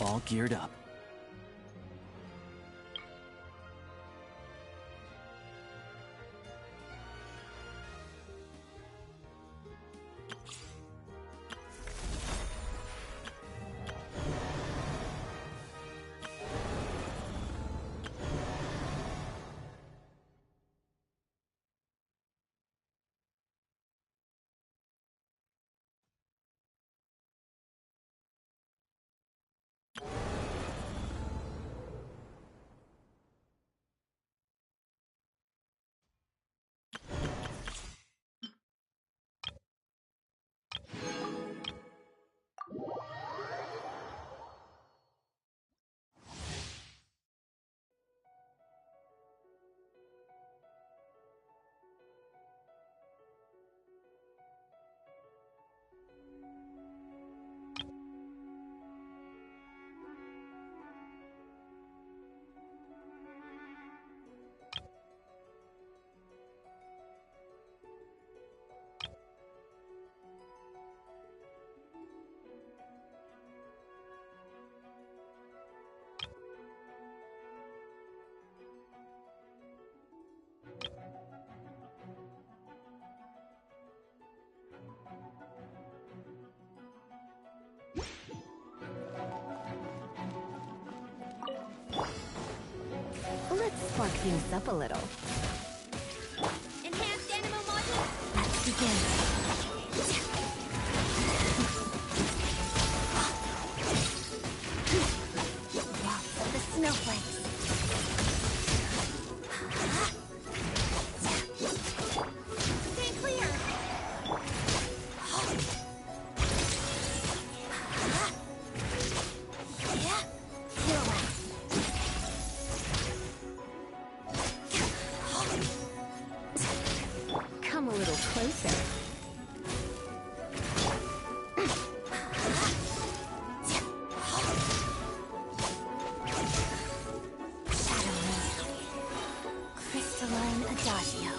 All geared up. Let's spark things up a little. Enhanced animal module. Let's begin. Waltz of the snowflakes. Stay clear. Yeah. Pirouette. Come a little closer. Shadow me. Crystalline Adagio.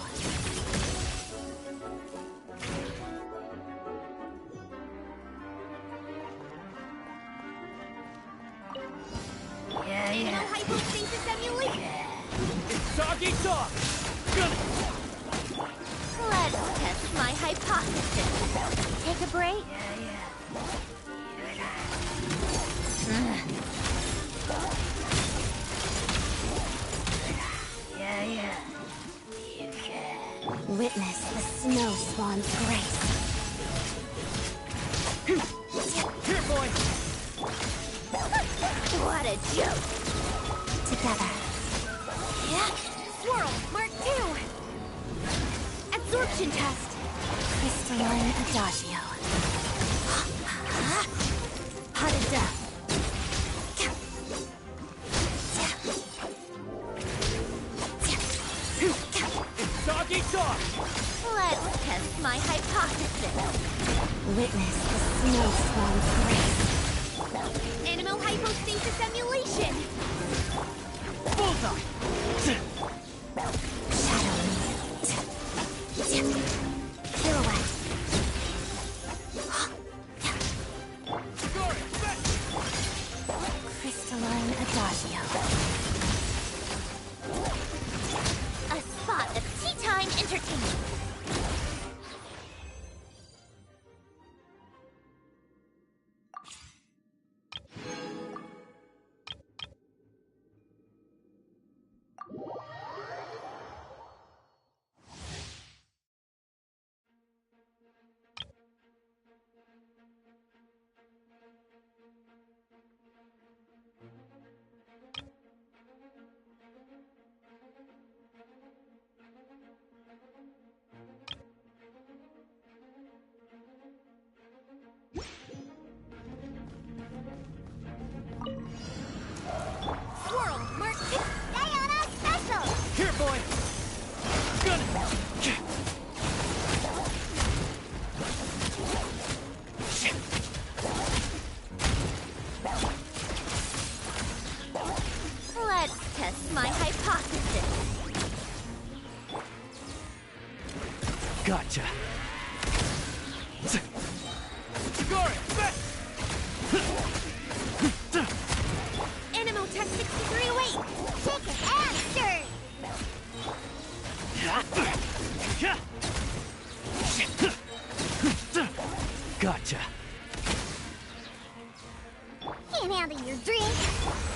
Animal hypostasis emulation. It's doggy dog! Let's test my hypothesis. Take a break. Witness the snow swan's grace. Here, boy! What a joke. Together. Yeah. Swirl, Mark 2. Absorption test. Crystalline Adagio. Hadada. It's doggy dog! Let's test my hypothesis. Witness the snow swan's grace. Animal hypostasis emulation. Bullseye! Shadow me. Pirouette. Crystalline Adagio. A Gotcha. Sigari, back! Anemo Tech 6308! Take an answer! Gotcha. Can't handle your drink!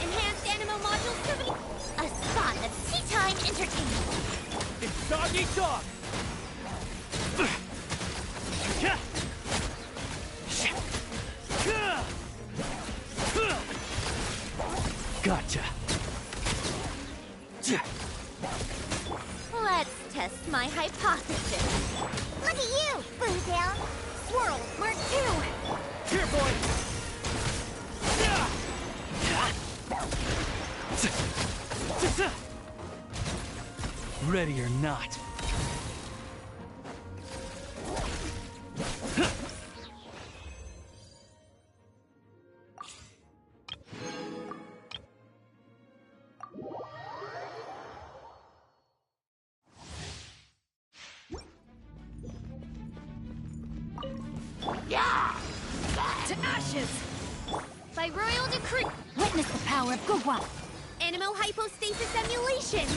Enhanced Anemo Module 70... A spot of tea time entertainment! It's dog eat dog! Gotcha. Let's test my hypothesis. Look at you, Boomtail! Swirl, Mark 2! Here, boy! Ready or not. To ashes! By royal decree! Witness the power of Gugwa. Anemo hypostasis emulation!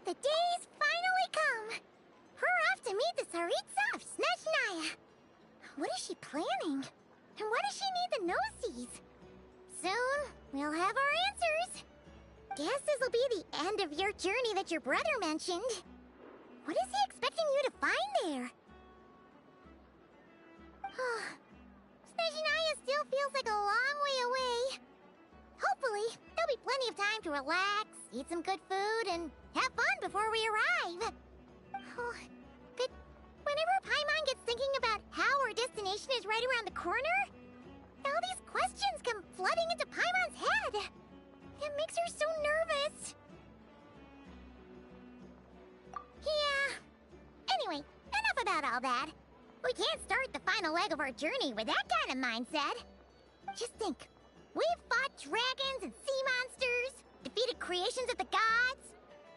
The day's finally come! We're off to meet the Tsaritsa of Snezhnaya! What is she planning? And why does she need the Gnosies? Soon, we'll have our answers! Guess this'll be the end of your journey that your brother mentioned. What is he expecting you to find there? Snezhnaya still feels like a long way away. Hopefully, there'll be plenty of time to relax, eat some good food, and have fun before we arrive. Oh, but whenever Paimon gets thinking about how our destination is right around the corner, all these questions come flooding into Paimon's head. It makes her so nervous. Yeah. Anyway, enough about all that. We can't start the final leg of our journey with that kind of mindset. Just think. We've fought dragons and sea monsters, defeated creations of the gods,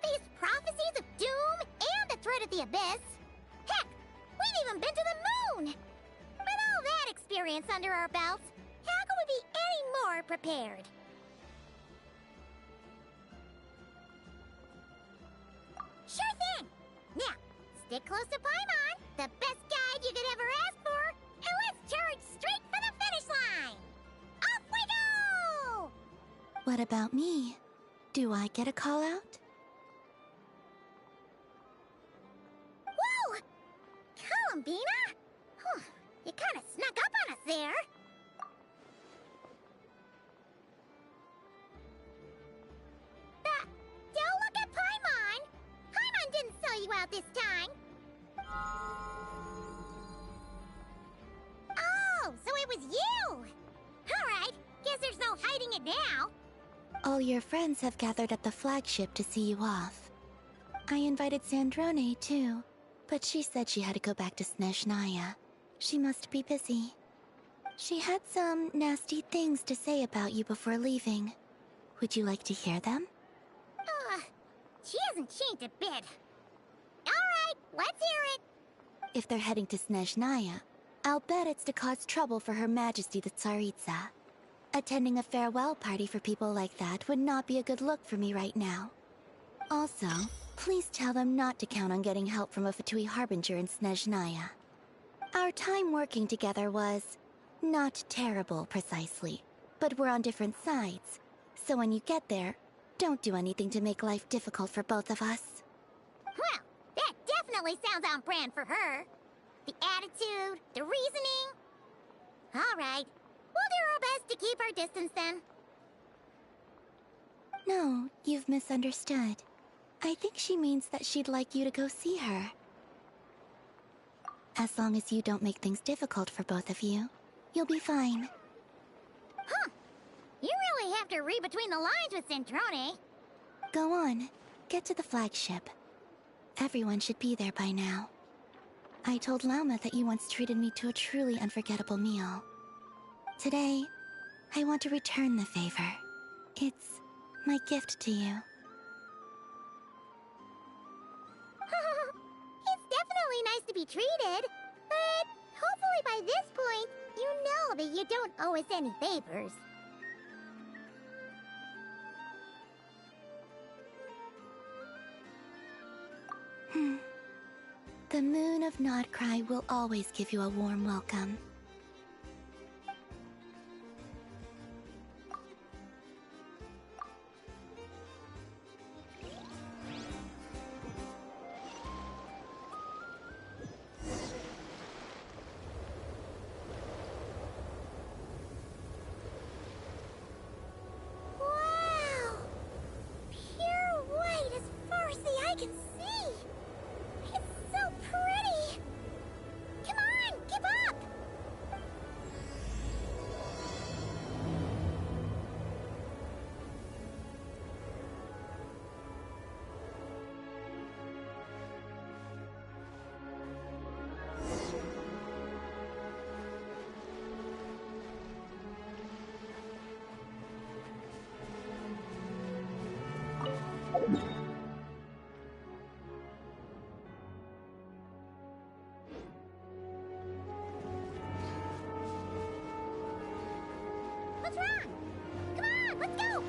faced prophecies of doom and the threat of the abyss. Heck, we've even been to the moon! With all that experience under our belts, how could we be any more prepared? Sure thing! Now, stick close to Paimon, the best guide you could ever ask for, and let's charge straight for the finish line! Off we go! What about me? Do I get a call out? Whoa! Columbina? You kind of snuck up on us there. Don't look at Paimon! Paimon didn't sell you out this time. Oh, so it was you! Alright, guess there's no hiding it now. All your friends have gathered at the flagship to see you off. I invited Sandrone too, but she said she had to go back to Snezhnaya. She must be busy. She had some nasty things to say about you before leaving. Would you like to hear them? She hasn't changed a bit. Alright, let's hear it. If they're heading to Snezhnaya, I'll bet it's to cause trouble for Her Majesty the Tsaritsa. Attending a farewell party for people like that would not be a good look for me right now. Also, please tell them not to count on getting help from a Fatui Harbinger in Snezhnaya. Our time working together was... not terrible, precisely. But we're on different sides. So when you get there, Don't do anything to make life difficult for both of us. Well, that definitely sounds on brand for her. The attitude, the reasoning. All right, we'll do our best to keep our distance then. No, you've misunderstood. I think she means that she'd like you to go see her. As long as you don't make things difficult for both of you, you'll be fine. Huh. You really have to read between the lines with Centrone. Go on. Get to the flagship. Everyone should be there by now. I told Lauma that you once treated me to a truly unforgettable meal. Today, I want to return the favor. It's my gift to you. It's definitely nice to be treated, but hopefully by this point, you know that you don't owe us any favors. The moon of Nodcry will always give you a warm welcome. Wow! Pure white as far as the eye can see! It's so pretty! Come on, give up! What's wrong? Come on, let's go!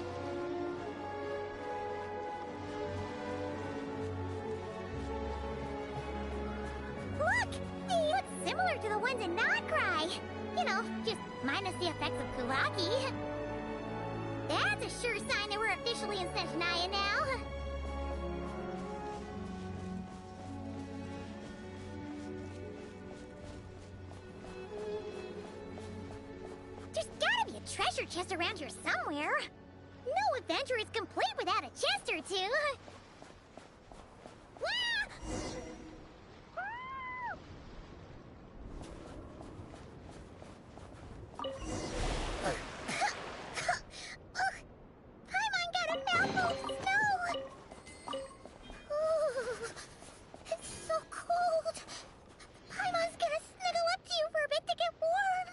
Look! They look similar to the ones in Nodcry. You know, just minus the effects of Kulaki. That's a sure sign that we're officially in Snezhnaya now. There's gotta be a treasure chest around here somewhere. No adventure is complete without a chest or two. Wah! Paimon got a mouthful of snow! Ooh, it's so cold. Paimon's gonna snuggle up to you for a bit to get warm.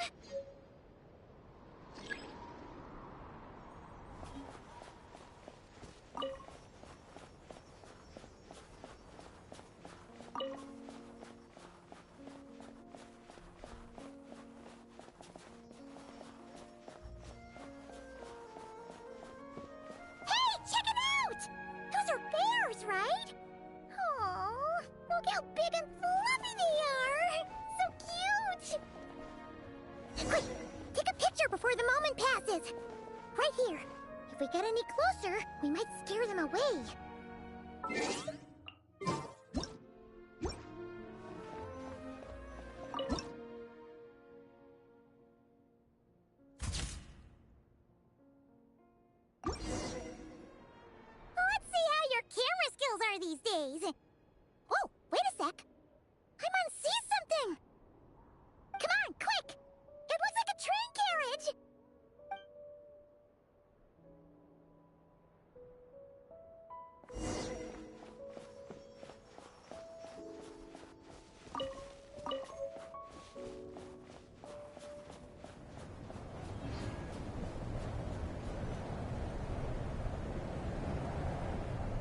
Hey, check it out! Those are bears, right? Aww, look how big and fluffy they are! So cute! Quick, take a picture before the moment passes! Right here. If we get any closer, we might scare them away. Let's see how your camera skills are these days. Whoa, wait a sec. Paimon sees something. Come on, quick! It looks like a train carriage!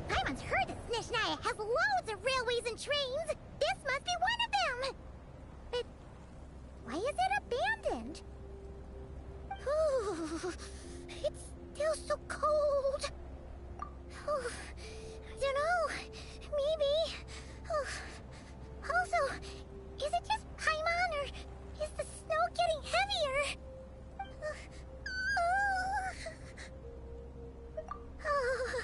Paimon's heard that Snezhnaya has loads of railways and trains. This must be one of them. But why is it abandoned? Ooh, it's still so cold. Ooh, I don't know. Maybe. Ooh. Also, is it just Paimon or is the snow getting heavier? Oh,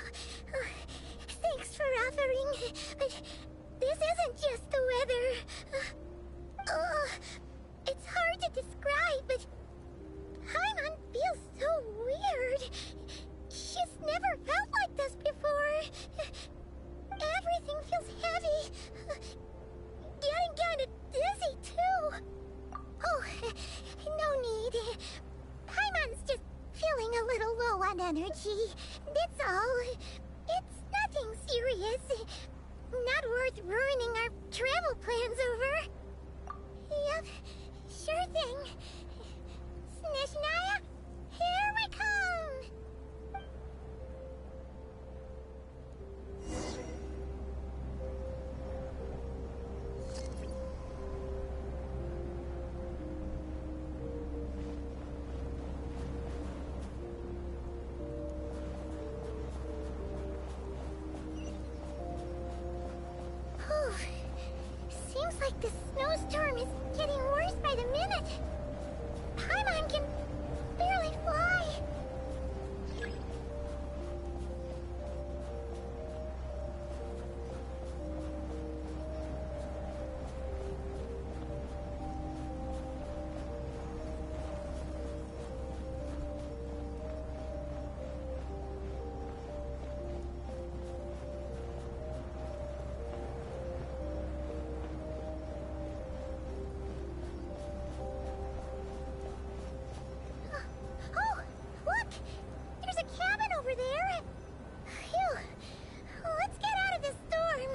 energy. That's all. It's nothing serious. Not worth ruining our travel plans over. Yep, sure thing. Snezhnaya, here we come! Seems like the snowstorm is getting worse by the minute. Paimon can barely fly. Oh, look! There's a cabin over there! Phew! Let's get out of this storm!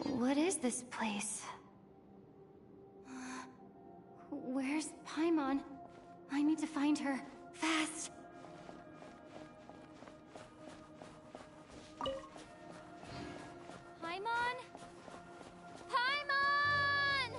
What is this place? Where's Paimon? I need to find her. Fast! Paimon? Paimon!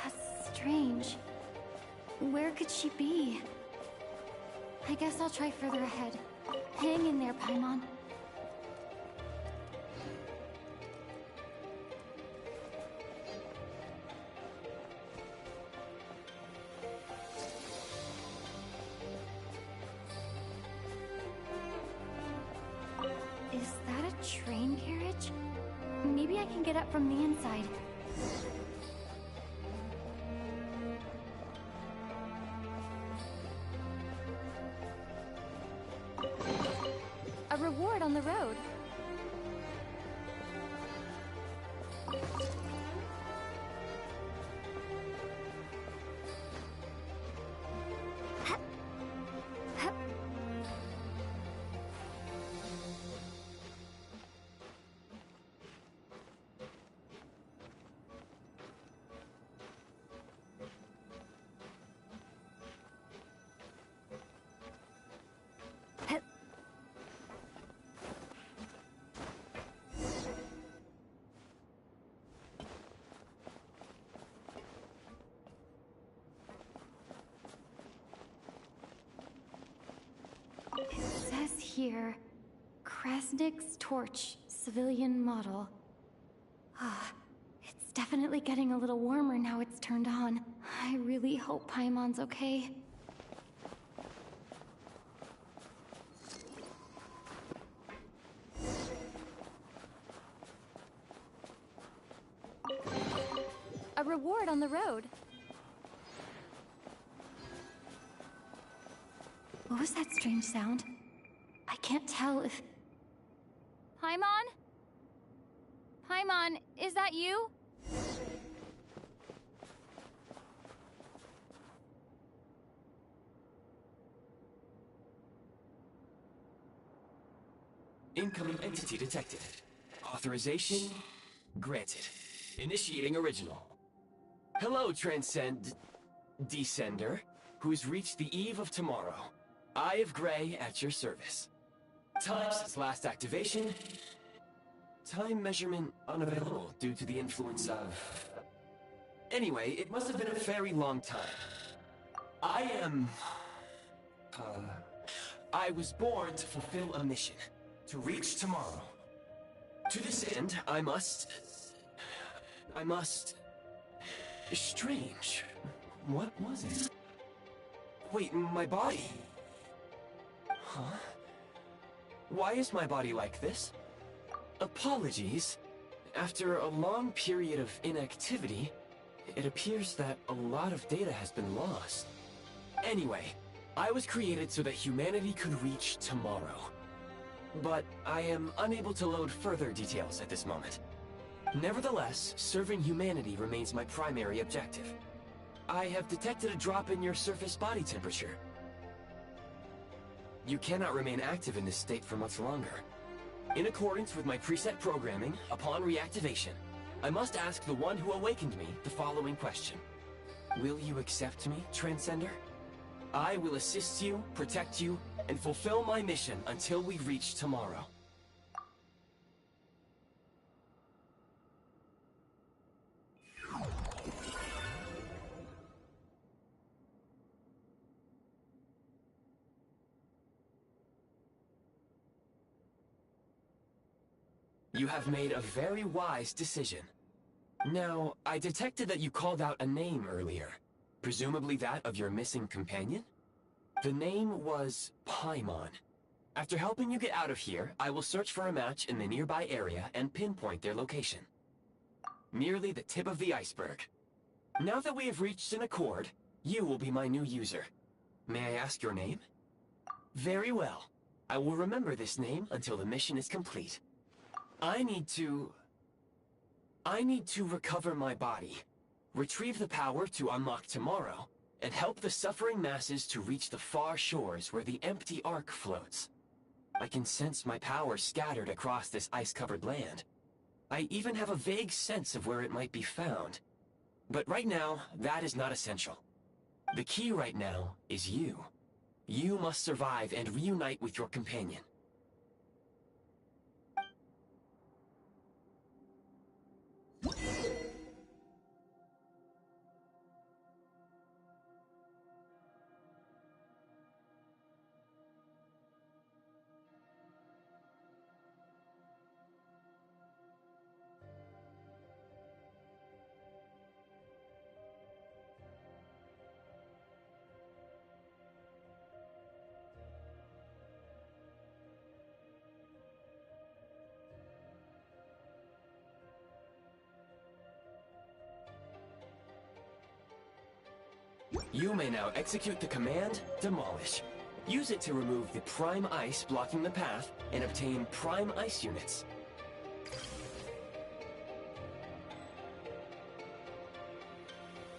That's strange. Where could she be? I guess I'll try further ahead. Hang in there, Paimon. Is that a train carriage? Maybe I can get up from the inside. A reward on the road. It says here, Krasnik's torch, civilian model. Ah, it's definitely getting a little warmer now it's turned on. I really hope Paimon's okay. A reward on the road. What was that strange sound? I can't tell if... Paimon? Paimon, is that you? Incoming entity detected. Authorization granted. Initiating original. Hello, Descender, who's reached the eve of tomorrow. Eye of Grey at your service. Time since last activation, Time measurement unavailable due to the influence of... Anyway, it must have been a very long time. I was born to fulfill a mission, to reach tomorrow. To this end, I must... Strange. What was it? Wait, my body? Huh? Why is my body like this? Apologies. After a long period of inactivity, it appears that a lot of data has been lost. Anyway, I was created so that humanity could reach tomorrow. But I am unable to load further details at this moment. Nevertheless, serving humanity remains my primary objective. I have detected a drop in your surface body temperature. You cannot remain active in this state for much longer. In accordance with my preset programming, upon reactivation, I must ask the one who awakened me the following question. Will you accept me, Transcender? I will assist you, protect you, and fulfill my mission until we reach tomorrow. You have made a very wise decision. Now, I detected that you called out a name earlier. Presumably that of your missing companion? The name was Paimon. After helping you get out of here, I will search for a match in the nearby area and pinpoint their location. Merely the tip of the iceberg. Now that we have reached an accord, you will be my new user. May I ask your name? Very well. I will remember this name until the mission is complete. I need to recover my body, retrieve the power to unlock tomorrow, and help the suffering masses to reach the far shores where the empty Ark floats. I can sense my power scattered across this ice-covered land. I even have a vague sense of where it might be found. But right now, that is not essential. The key right now is you. You must survive and reunite with your companion. You may now execute the command, Demolish. Use it to remove the Prime Ice blocking the path and obtain Prime Ice units.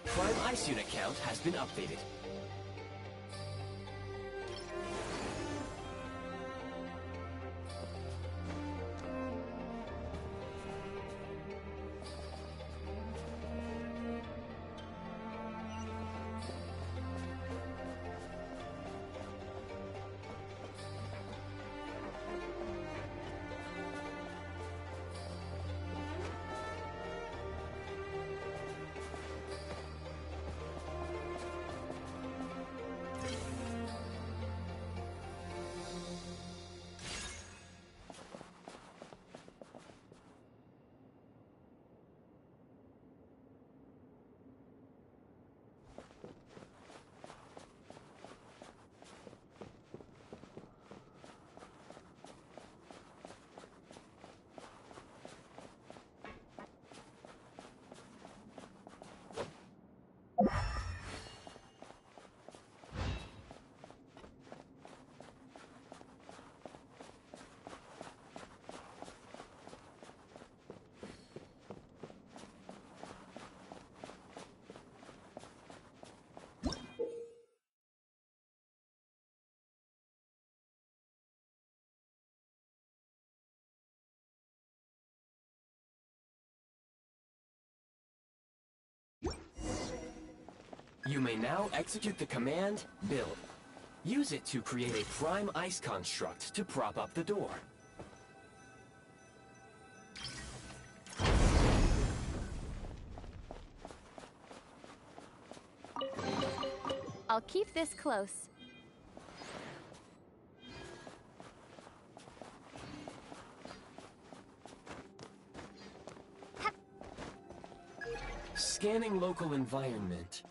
Prime Ice unit count has been updated. You may now execute the command, Build. Use it to create a Prime Ice construct to prop up the door. I'll keep this close. Scanning local environment.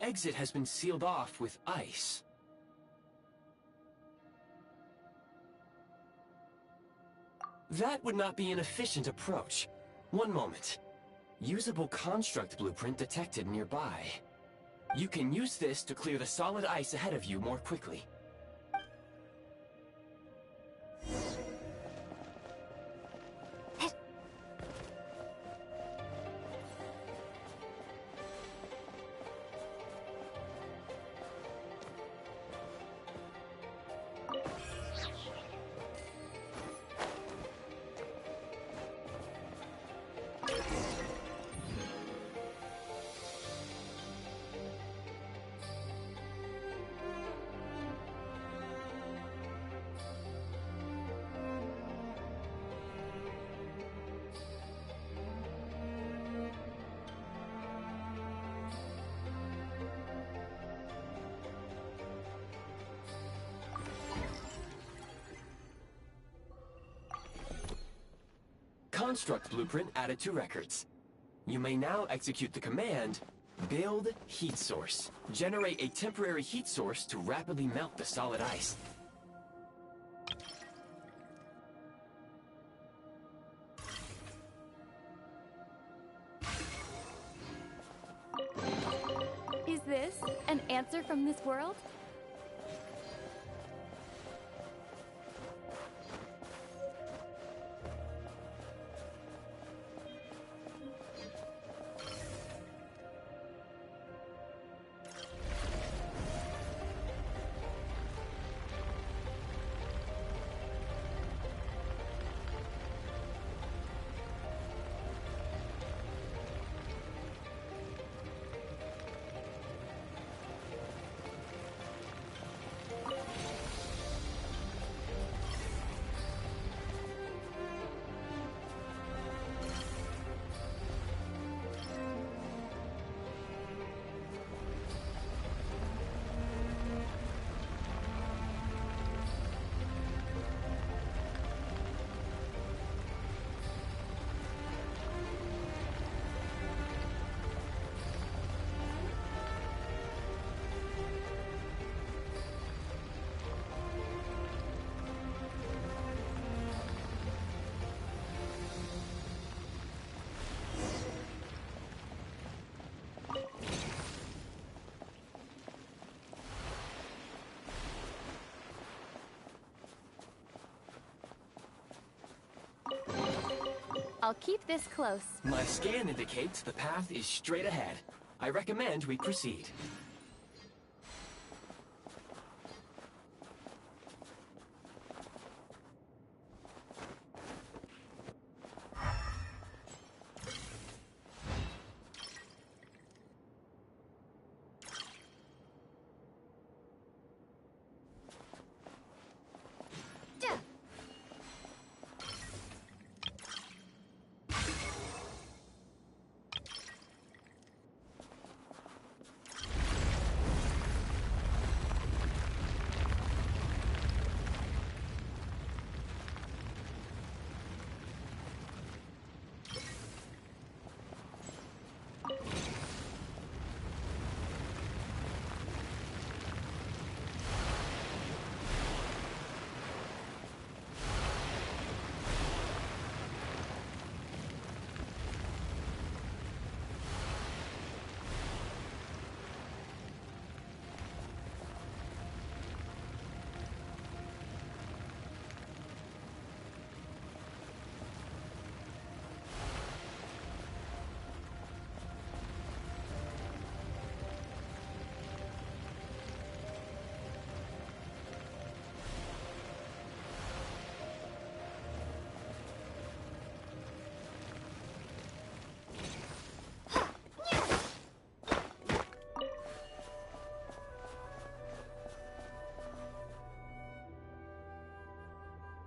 Exit has been sealed off with ice. That would not be an efficient approach. One moment. Usable construct blueprint detected nearby. You can use this to clear the solid ice ahead of you more quickly. Construct blueprint added to records. You may now execute the command, Build Heat Source. Generate a temporary heat source to rapidly melt the solid ice. Is this an answer from this world? I'll keep this close. My scan indicates the path is straight ahead. I recommend we proceed.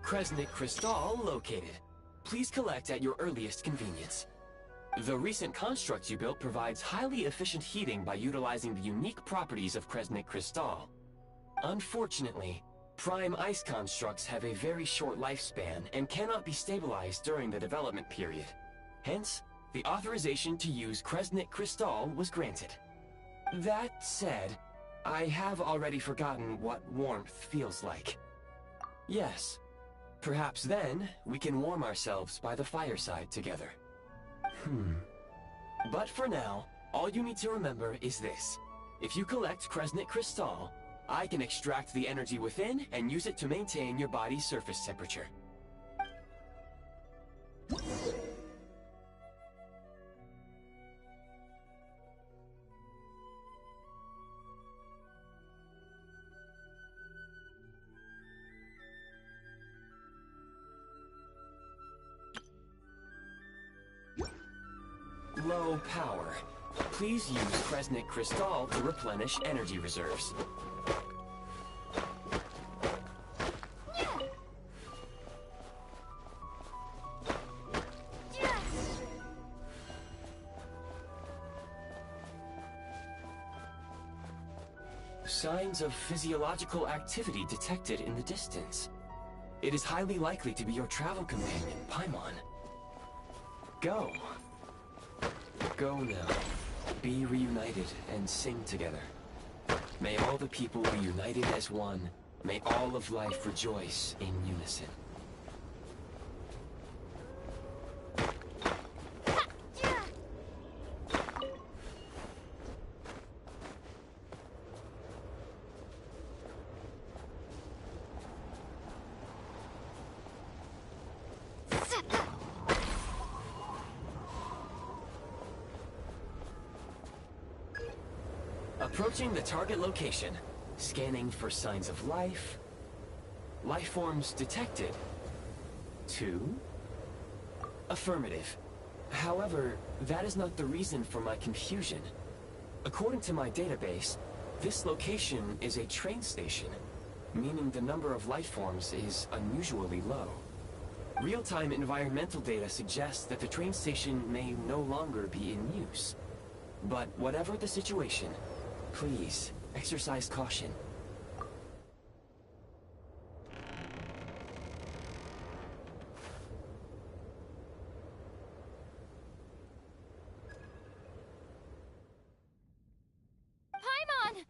Kresnik Crystal located. Please collect at your earliest convenience. The recent construct you built provides highly efficient heating by utilizing the unique properties of Kresnik Crystal. Unfortunately, Prime Ice constructs have a very short lifespan and cannot be stabilized during the development period. Hence, the authorization to use Kresnik Crystal was granted. That said, I have already forgotten what warmth feels like. Yes, perhaps then we can warm ourselves by the fireside together. But for now, all you need to remember is this. If you collect Kresnik Crystal, I can extract the energy within and use it to maintain your body's surface temperature. Low power. Please use Kresnik Crystal to replenish energy reserves. Signs of physiological activity detected in the distance. It is highly likely to be your travel companion, Paimon. Go. Go now. Be reunited and sing together. May all the people be united as one. May all of life rejoice in unison. Approaching the target location, scanning for signs of life. Life forms detected. 2. Affirmative. However, that is not the reason for my confusion. According to my database, this location is a train station, meaning the number of life forms is unusually low. Real-time environmental data suggests that the train station may no longer be in use. But whatever the situation, please, exercise caution. Paimon!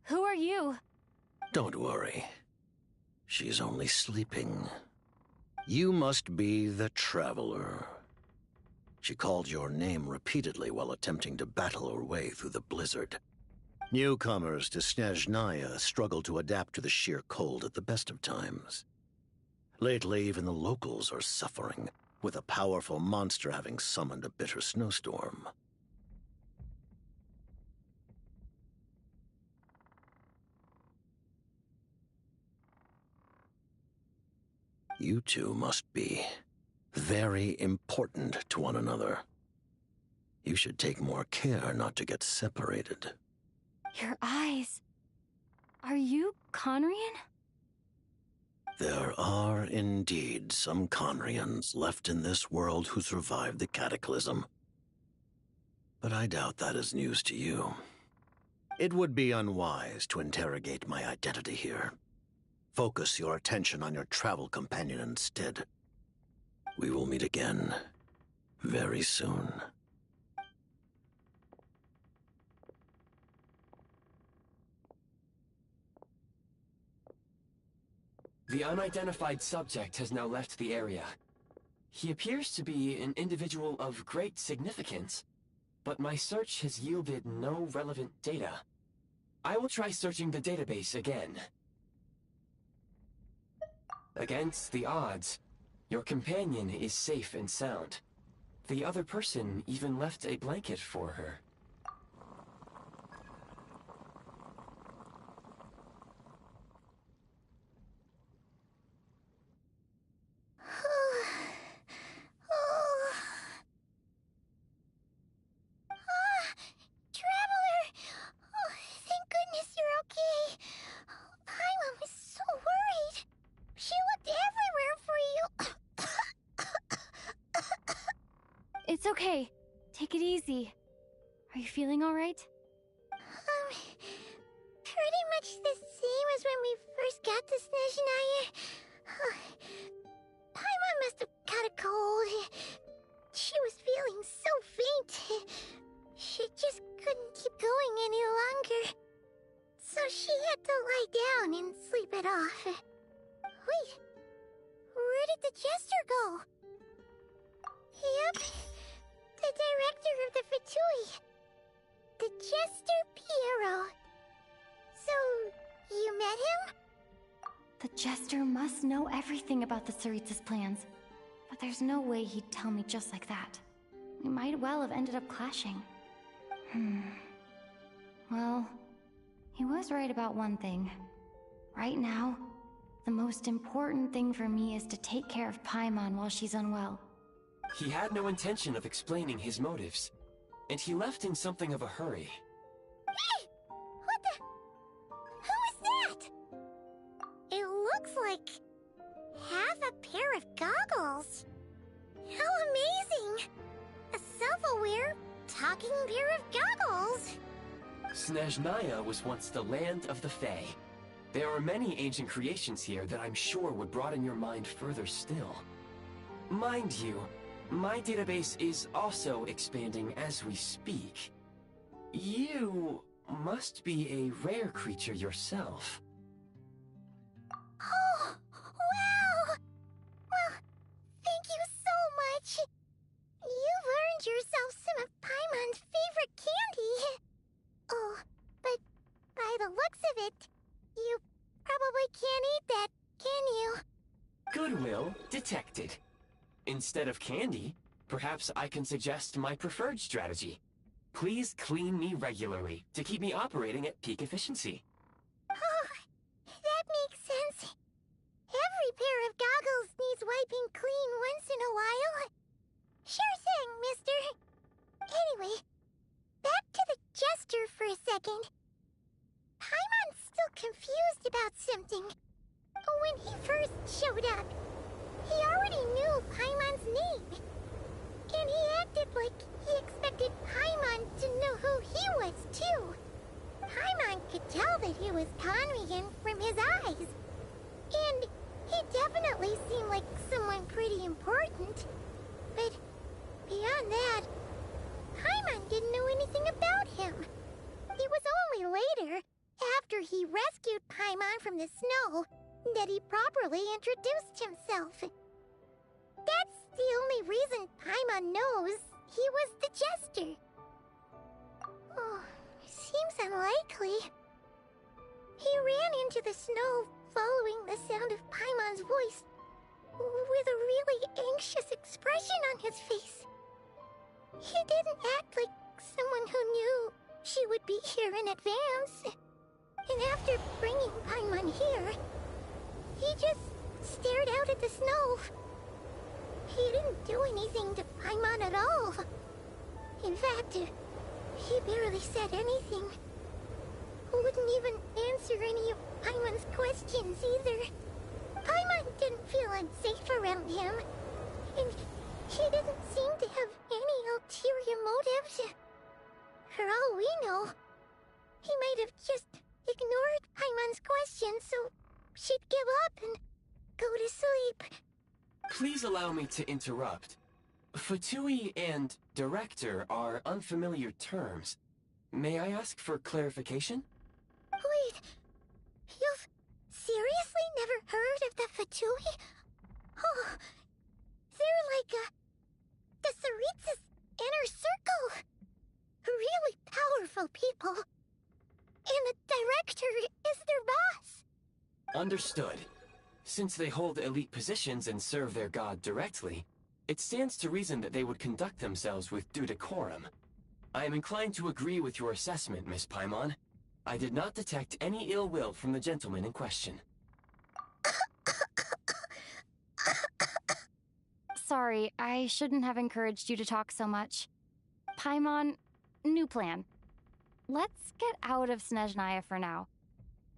Who are you? Don't worry. She's only sleeping. You must be the Traveler. She called your name repeatedly while attempting to battle her way through the blizzard. Newcomers to Snezhnaya struggle to adapt to the sheer cold at the best of times. Lately, even the locals are suffering, with a powerful monster having summoned a bitter snowstorm. You two must be very important to one another. You should take more care not to get separated. Your eyes. Are you Conrian? There are indeed some Conrians left in this world who survived the cataclysm. But I doubt that is news to you. It would be unwise to interrogate my identity here. Focus your attention on your travel companion instead. We will meet again very soon. The unidentified subject has now left the area. He appears to be an individual of great significance, but my search has yielded no relevant data. I will try searching the database again. Against the odds, your companion is safe and sound. The other person even left a blanket for her. It's okay. Take it easy. Are you feeling alright? Pretty much the same as when we first got to Snezhnaya. Paimon must have caught a cold. She was feeling so faint. She just couldn't keep going any longer. So she had to lie down and sleep it off. Wait, where did the jester go? Yep, the director of the Fatui. The Jester Piero. So, you met him? The Jester must know everything about the Tsaritsa's plans. But there's no way he'd tell me just like that. We might well have ended up clashing. Well, he was right about one thing. Right now, the most important thing for me is to take care of Paimon while she's unwell. He had no intention of explaining his motives, and he left in something of a hurry. Hey! What the... Who is that? It looks like... half a pair of goggles. How amazing! A self-aware, talking pair of goggles. Snezhnaya was once the land of the Fae. There are many ancient creations here that I'm sure would broaden your mind further still. Mind you, my database is also expanding as we speak. You must be a rare creature yourself. Oh, wow! Well, thank you so much. You've earned yourself some of Paimon's favorite candy. Oh, but by the looks of it, you probably can't eat that, can you? Goodwill detected. Instead of candy, perhaps I can suggest my preferred strategy. Please clean me regularly to keep me operating at peak efficiency. Oh, that makes sense. Every pair of goggles needs wiping clean once in a while. Sure thing, mister. Anyway, back to the Jester for a second. Paimon's still confused about something. When he first showed up, he already knew Paimon's name. And he acted like he expected Paimon to know who he was, too. Paimon could tell that he was Conrian from his eyes. And he definitely seemed like someone pretty important. But beyond that, Paimon didn't know anything about him. It was only later, after he rescued Paimon from the snow, that he properly introduced himself. That's the only reason Paimon knows he was the Jester. Oh, seems unlikely. He ran into the snow following the sound of Paimon's voice, with a really anxious expression on his face. He didn't act like someone who knew she would be here in advance. And after bringing Paimon here, he just stared out at the snow. He didn't do anything to Paimon at all. In fact, he barely said anything. Wouldn't even answer any of Paimon's questions either. Paimon didn't feel unsafe around him, and he didn't seem to have any ulterior motives. For all we know, he might have just ignored Paimon's questions so she'd give up and go to sleep. Please allow me to interrupt. Fatui and director are unfamiliar terms. May I ask for clarification? Wait, you've seriously never heard of the Fatui? Oh, they're like the Tsaritsa's inner circle. Really powerful people. And the director is their boss. Understood. Since they hold elite positions and serve their god directly, it stands to reason that they would conduct themselves with due decorum. I am inclined to agree with your assessment, Miss Paimon. I did not detect any ill will from the gentleman in question. Sorry, I shouldn't have encouraged you to talk so much. Paimon, new plan. Let's get out of Snezhnaya for now.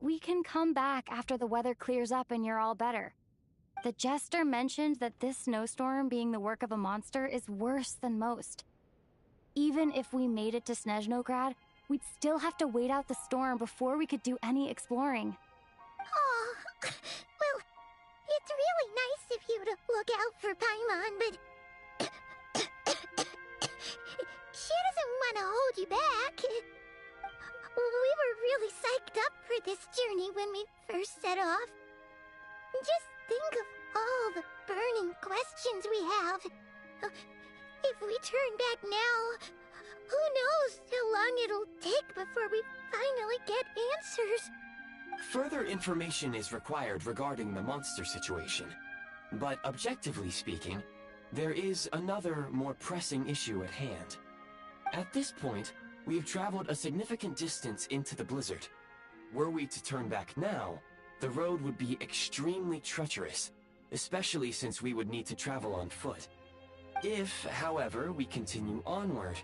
We can come back after the weather clears up and you're all better. The Jester mentioned that this snowstorm being the work of a monster is worse than most. Even if we made it to Snezhnograd, we'd still have to wait out the storm before we could do any exploring. Oh, well, it's really nice of you to look out for Paimon, but she doesn't want to hold you back. We were really psyched up for this journey when we first set off. Just think of all the burning questions we have. If we turn back now, who knows how long it'll take before we finally get answers. Further information is required regarding the monster situation. But objectively speaking, there is another, more pressing issue at hand. At this point, we have traveled a significant distance into the blizzard. Were we to turn back now, the road would be extremely treacherous, especially since we would need to travel on foot. If, however, we continue onward,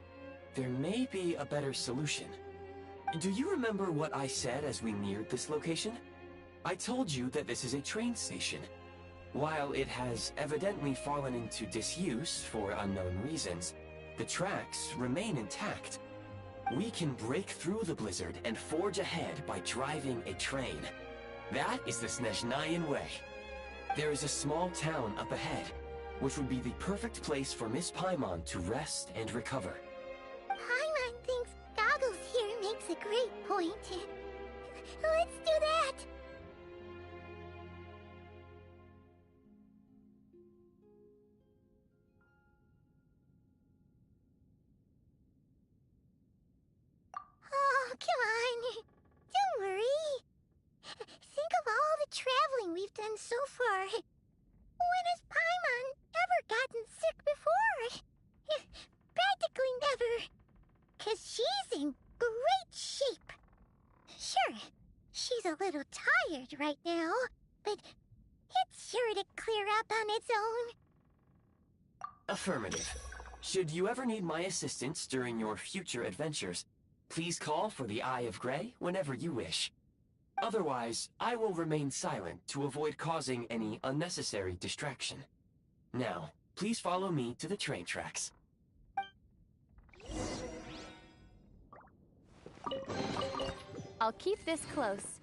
there may be a better solution. Do you remember what I said as we neared this location? I told you that this is a train station. While it has evidently fallen into disuse for unknown reasons, the tracks remain intact. We can break through the blizzard and forge ahead by driving a train. That is the Snezhnayan way. There is a small town up ahead, which would be the perfect place for Miss Paimon to rest and recover. Paimon thinks Goggles here makes a great point. Let's do that! Oh, come on. Don't worry. Think of all the traveling we've done so far. When has Paimon ever gotten sick before? Practically never. 'Cause she's in great shape. Sure, she's a little tired right now, but it's sure to clear up on its own. Affirmative. Should you ever need my assistance during your future adventures, please call for the Eye of Grey whenever you wish. Otherwise, I will remain silent to avoid causing any unnecessary distraction. Now, please follow me to the train tracks. I'll keep this close.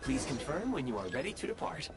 Please confirm when you are ready to depart.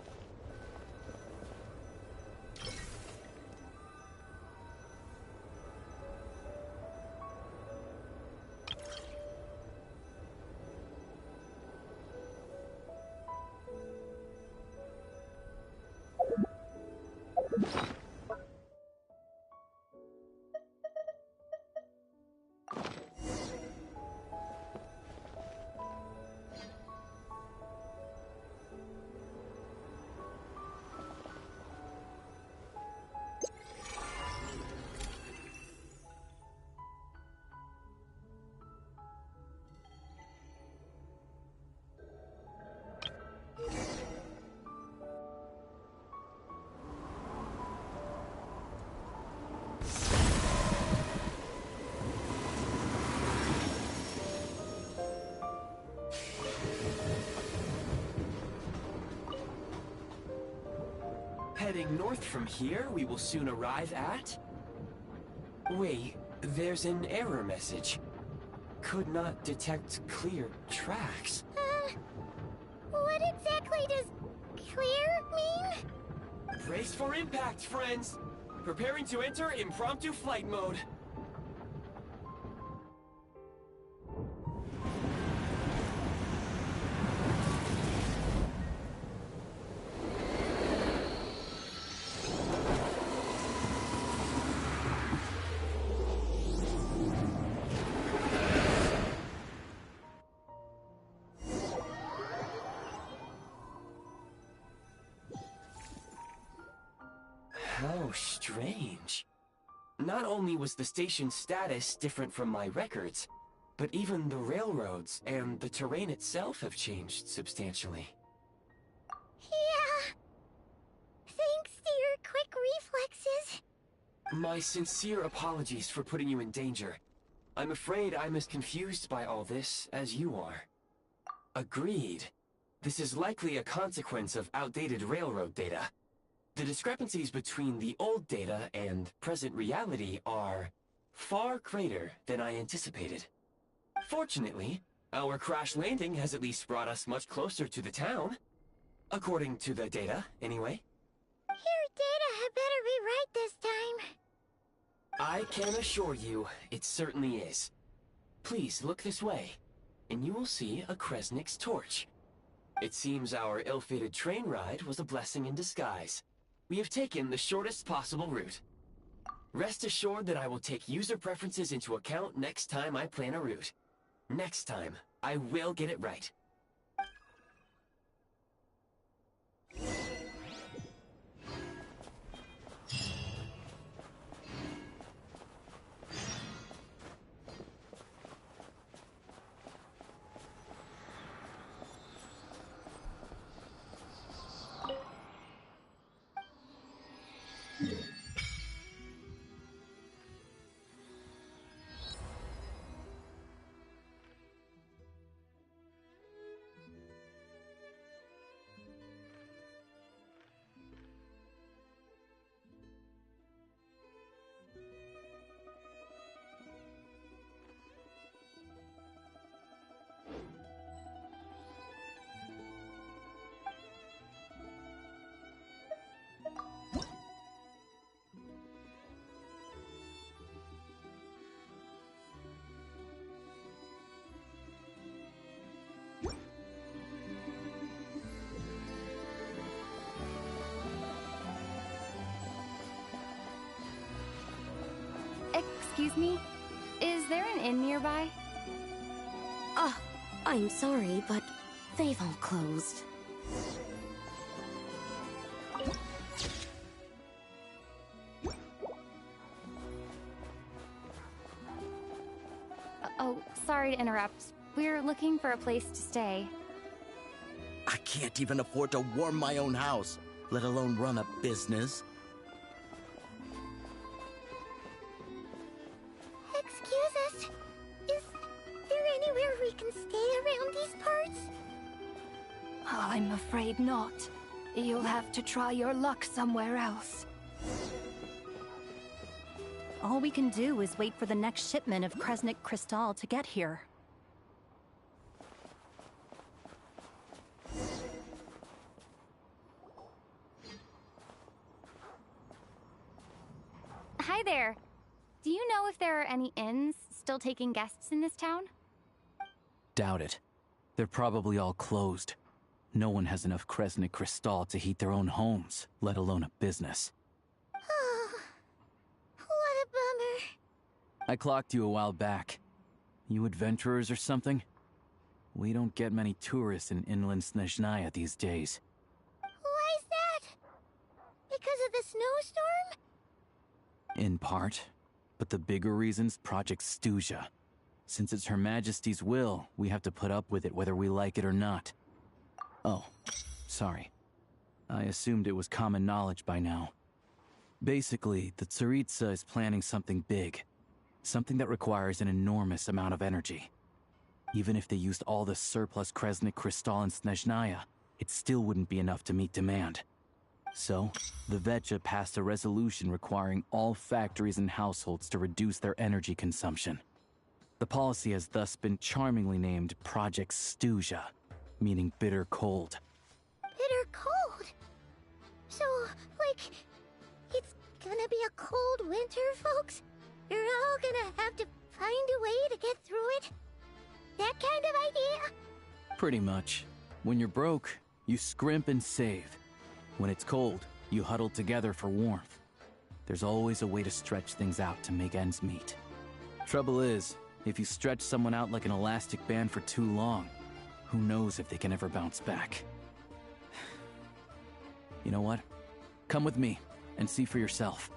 Heading north from here, we will soon arrive at... Wait, there's an error message. Could not detect clear tracks. What exactly does clear mean? Brace for impact, friends! Preparing to enter impromptu flight mode. How strange. Not only was the station's status different from my records, but even the railroads and the terrain itself have changed substantially. Yeah. My sincere apologies for putting you in danger. I'm afraid I'm as confused by all this as you are. Agreed. This is likely a consequence of outdated railroad data. The discrepancies between the old data and present reality are far greater than I anticipated. Fortunately, our crash landing has at least brought us much closer to the town. According to the data, anyway. Your data had better be right this time. I can assure you, it certainly is. Please look this way, and you will see a Kresnik's torch. It seems our ill-fated train ride was a blessing in disguise. We have taken the shortest possible route. Rest assured that I will take user preferences into account next time I plan a route. Next time, I will get it right. Excuse me? Is there an inn nearby? I'm sorry, but they've all closed. Oh, sorry to interrupt. We're looking for a place to stay. I can't even afford to warm my own house, let alone run a business. Excuse us. Is there anywhere we can stay around these parts? I'm afraid not. You'll have to try your luck somewhere else. All we can do is wait for the next shipment of Kresnik Crystal to get here. Hi there. Do you know if there are any inns still taking guests in this town? Doubt it. They're probably all closed. No one has enough Kresnik Crystal to heat their own homes, let alone a business. Oh, what a bummer. I clocked you a while back. You adventurers or something? We don't get many tourists in inland Snezhnaya these days. Why is that? Because of the snowstorm? In part. But the bigger reason's Project Stuja. Since it's Her Majesty's will, we have to put up with it whether we like it or not. Oh, sorry. I assumed it was common knowledge by now. Basically, the Tsaritsa is planning something big. Something that requires an enormous amount of energy. Even if they used all the surplus Kresnik Crystal in Snezhnaya, it still wouldn't be enough to meet demand. So, the Vetja passed a resolution requiring all factories and households to reduce their energy consumption. The policy has thus been charmingly named Project Stuja, meaning bitter cold. Bitter cold? So, like, it's gonna be a cold winter, folks? You're all gonna have to find a way to get through it? That kind of idea? Pretty much. When you're broke, you scrimp and save. When it's cold, you huddle together for warmth. There's always a way to stretch things out to make ends meet. Trouble is, if you stretch someone out like an elastic band for too long, who knows if they can ever bounce back. You know what? Come with me and see for yourself.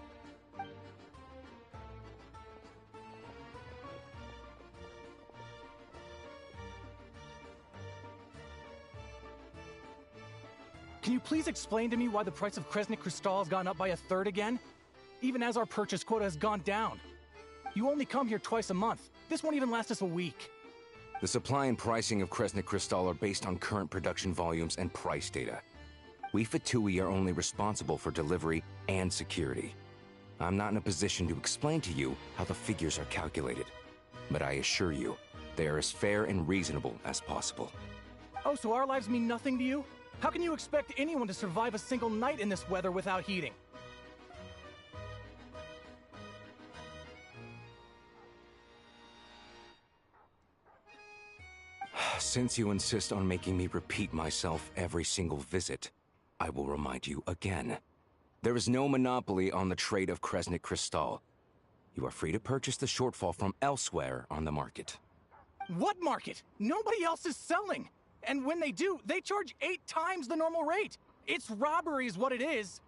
Can you please explain to me why the price of Kresnik Crystal has gone up by 1/3 again? even as our purchase quota has gone down. You only come here twice a month. This won't even last us a week. The supply and pricing of Kresnik Crystal are based on current production volumes and price data. We Fatui are only responsible for delivery and security. I'm not in a position to explain to you how the figures are calculated, but I assure you, they are as fair and reasonable as possible. Oh, so our lives mean nothing to you? How can you expect anyone to survive a single night in this weather without heating? Since you insist on making me repeat myself every single visit, I will remind you again. There is no monopoly on the trade of Kresnik Crystal. You are free to purchase the shortfall from elsewhere on the market. What market? Nobody else is selling! And when they do, they charge 8 times the normal rate! It's robbery is what it is!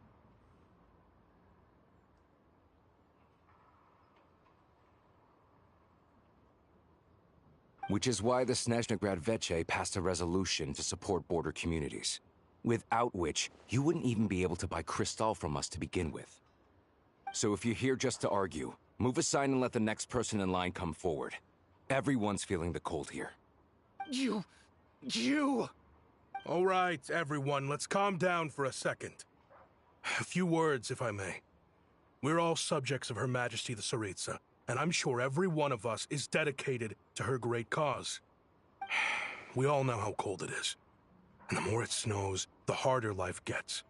Which is why the Snezhnegrad Veche passed a resolution to support border communities, without which you wouldn't even be able to buy Crystal from us to begin with. So if you're here just to argue, move aside and let the next person in line come forward. Everyone's feeling the cold here. You... All right, everyone, let's calm down for a second. A few words, if I may. We're all subjects of Her Majesty the Tsaritsa, and I'm sure every one of us is dedicated to her great cause. We all know how cold it is. And the more it snows, the harder life gets.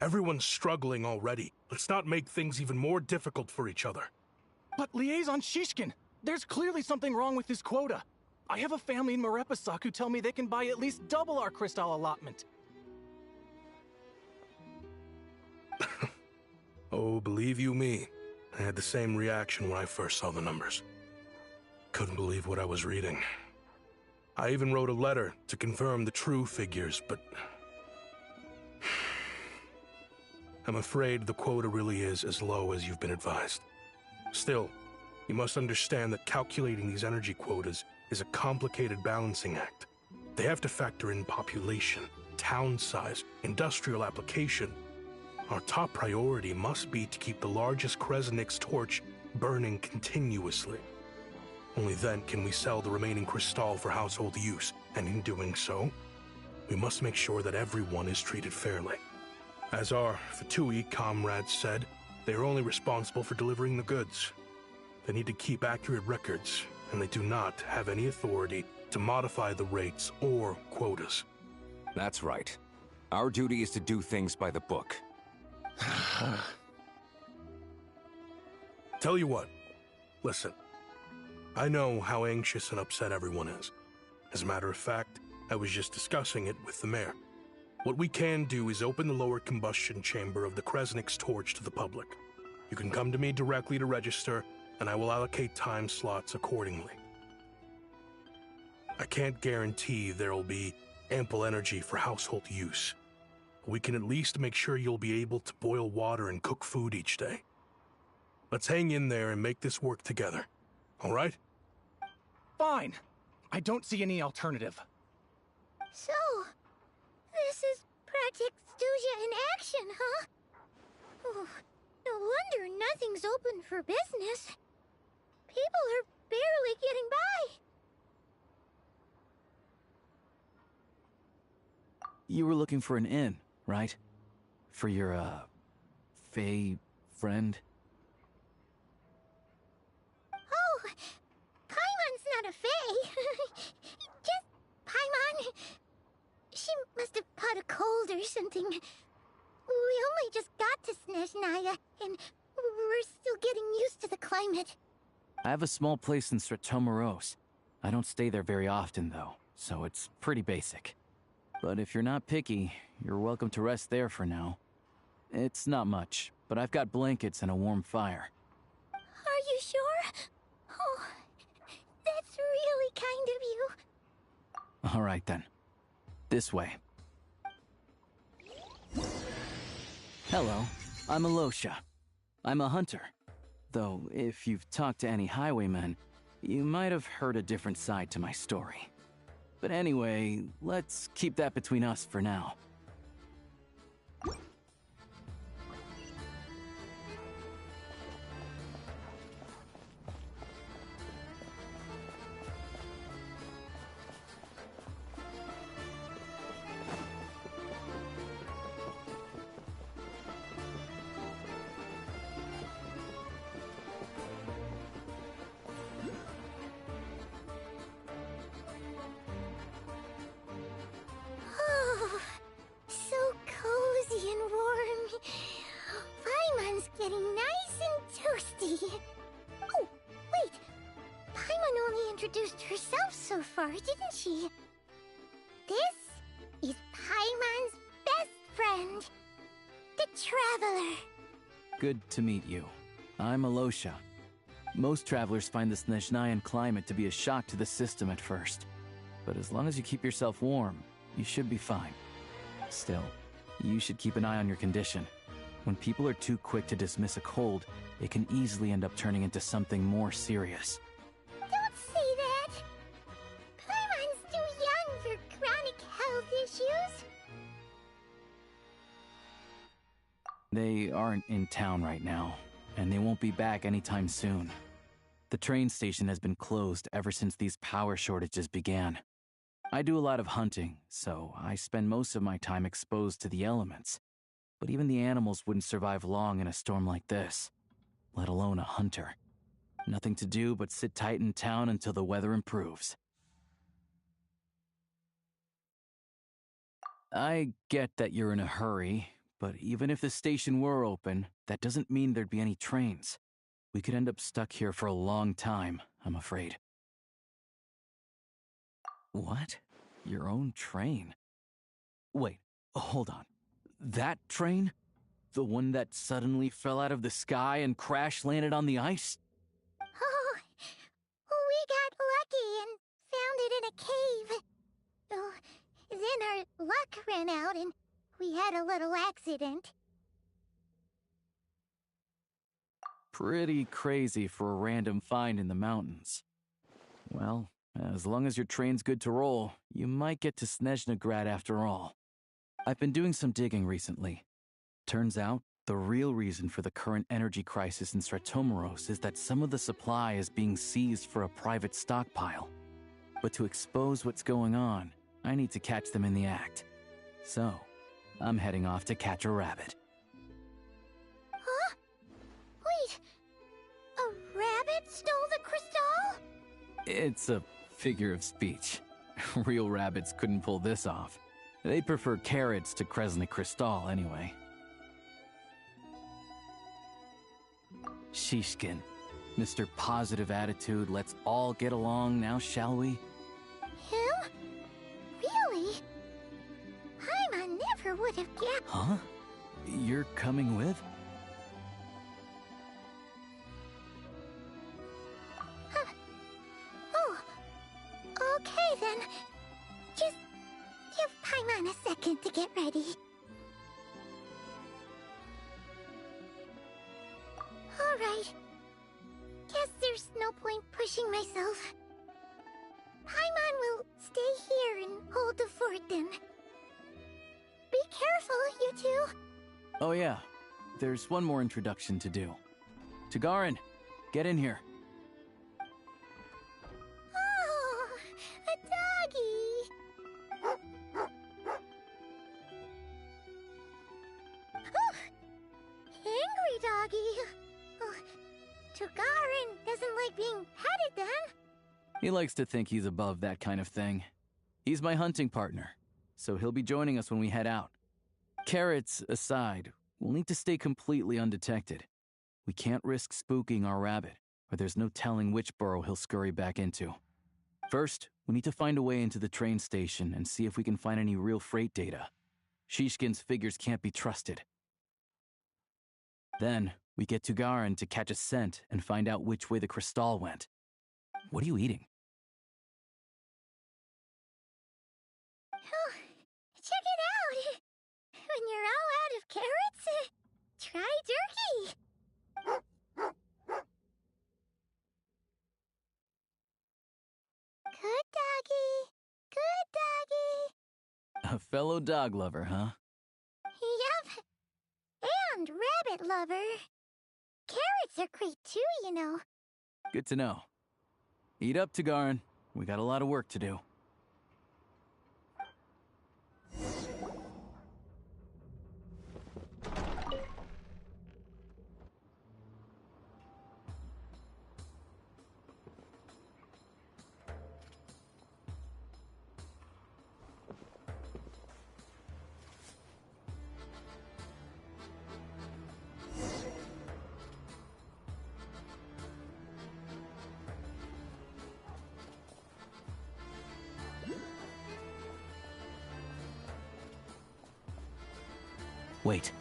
Everyone's struggling already. Let's not make things even more difficult for each other. But Liaison Shishkin, there's clearly something wrong with this quota. I have a family in Marepasak who tell me they can buy at least double our Crystal allotment. Oh, believe you me, I had the same reaction when I first saw the numbers. Couldn't believe what I was reading. I even wrote a letter to confirm the true figures, but... I'm afraid the quota really is as low as you've been advised. Still, you must understand that calculating these energy quotas is a complicated balancing act. They have to factor in population, town size, industrial application. Our top priority must be to keep the largest Kresnik's torch burning continuously. Only then can we sell the remaining Crystal for household use, and in doing so, we must make sure that everyone is treated fairly. As our Fatui comrades said, they are only responsible for delivering the goods. They need to keep accurate records, and they do not have any authority to modify the rates or quotas. That's right. Our duty is to do things by the book. Tell you what, listen. I know how anxious and upset everyone is. As a matter of fact, I was just discussing it with the mayor. What we can do is open the lower combustion chamber of the Kresnik's torch to the public. You can come to me directly to register, and I will allocate time slots accordingly. I can't guarantee there will be ample energy for household use. We can at least make sure you'll be able to boil water and cook food each day. Let's hang in there and make this work together. All right? Fine. I don't see any alternative. So, this is Project Stuja in action, huh? Oh, no wonder nothing's open for business. People are barely getting by. You were looking for an inn, right? For your, Fae friend? Oh, Paimon's not a Fae. Just Paimon. She must have caught a cold or something. We only just got to Snezhnaya, and we're still getting used to the climate. I have a small place in Stratomaros. I don't stay there very often, though, so it's pretty basic. But if you're not picky, you're welcome to rest there for now. It's not much, but I've got blankets and a warm fire. Are you sure? Oh, that's really kind of you. All right, then. This way. Hello, I'm Alosha. I'm a hunter. Though, if you've talked to any highwaymen, you might have heard a different side to my story. But anyway, let's keep that between us for now. Lady! Oh, wait! Paimon only introduced herself so far, didn't she? This is Paimon's best friend, the Traveler. Good to meet you. I'm Alosha. Most travelers find the Snezhnayan climate to be a shock to the system at first. But as long as you keep yourself warm, you should be fine. Still, you should keep an eye on your condition. When people are too quick to dismiss a cold, it can easily end up turning into something more serious. Don't say that! Paimon's too young for chronic health issues. They aren't in town right now, and they won't be back anytime soon. The train station has been closed ever since these power shortages began. I do a lot of hunting, so I spend most of my time exposed to the elements. But even the animals wouldn't survive long in a storm like this, let alone a hunter. Nothing to do but sit tight in town until the weather improves. I get that you're in a hurry, but even if the station were open, that doesn't mean there'd be any trains. We could end up stuck here for a long time, I'm afraid. What? Your own train? Wait, hold on. That train? The one that suddenly fell out of the sky and crash-landed on the ice? Oh, we got lucky and found it in a cave. Oh, then our luck ran out and we had a little accident. Pretty crazy for a random find in the mountains. Well, as long as your train's good to roll, you might get to Snezhnegrad after all. I've been doing some digging recently. Turns out, the real reason for the current energy crisis in Stratomeros is that some of the supply is being seized for a private stockpile. But to expose what's going on, I need to catch them in the act. So, I'm heading off to catch a rabbit. Huh? Wait, a rabbit stole the crystal? It's a figure of speech. Real rabbits couldn't pull this off. They prefer carrots to Kresnik Krystal anyway. Shishkin, Mr. Positive Attitude, let's all get along now, shall we? Him? Really? Paimon never would have guessed. Huh? You're coming with? Oh, okay then. Just give Paimon a second to get ready. Alright. Guess there's no point pushing myself. Paimon will stay here and hold the fort then. Be careful, you two. Oh yeah, there's one more introduction to do. Tagarin, get in here. Oh, a doggy. Oh, angry doggy. Oh, Tagarin doesn't like being petted then. He likes to think he's above that kind of thing. He's my hunting partner, so he'll be joining us when we head out. Carrots aside, we'll need to stay completely undetected. We can't risk spooking our rabbit, or there's no telling which burrow he'll scurry back into. First, we need to find a way into the train station and see if we can find any real freight data. Shishkin's figures can't be trusted. Then, we get Tagarin to catch a scent and find out which way the crystal went. What are you eating? Oh, check it out! When you're all out of carrots, try jerky! Good doggy! Good doggy! A fellow dog lover, huh? Yup! And rabbit lover! Carrots are great too, you know. Good to know. Eat up, Tagarin. We got a lot of work to do. Wait.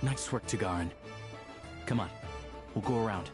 Nice work, Tagarin. Come on, we'll go around.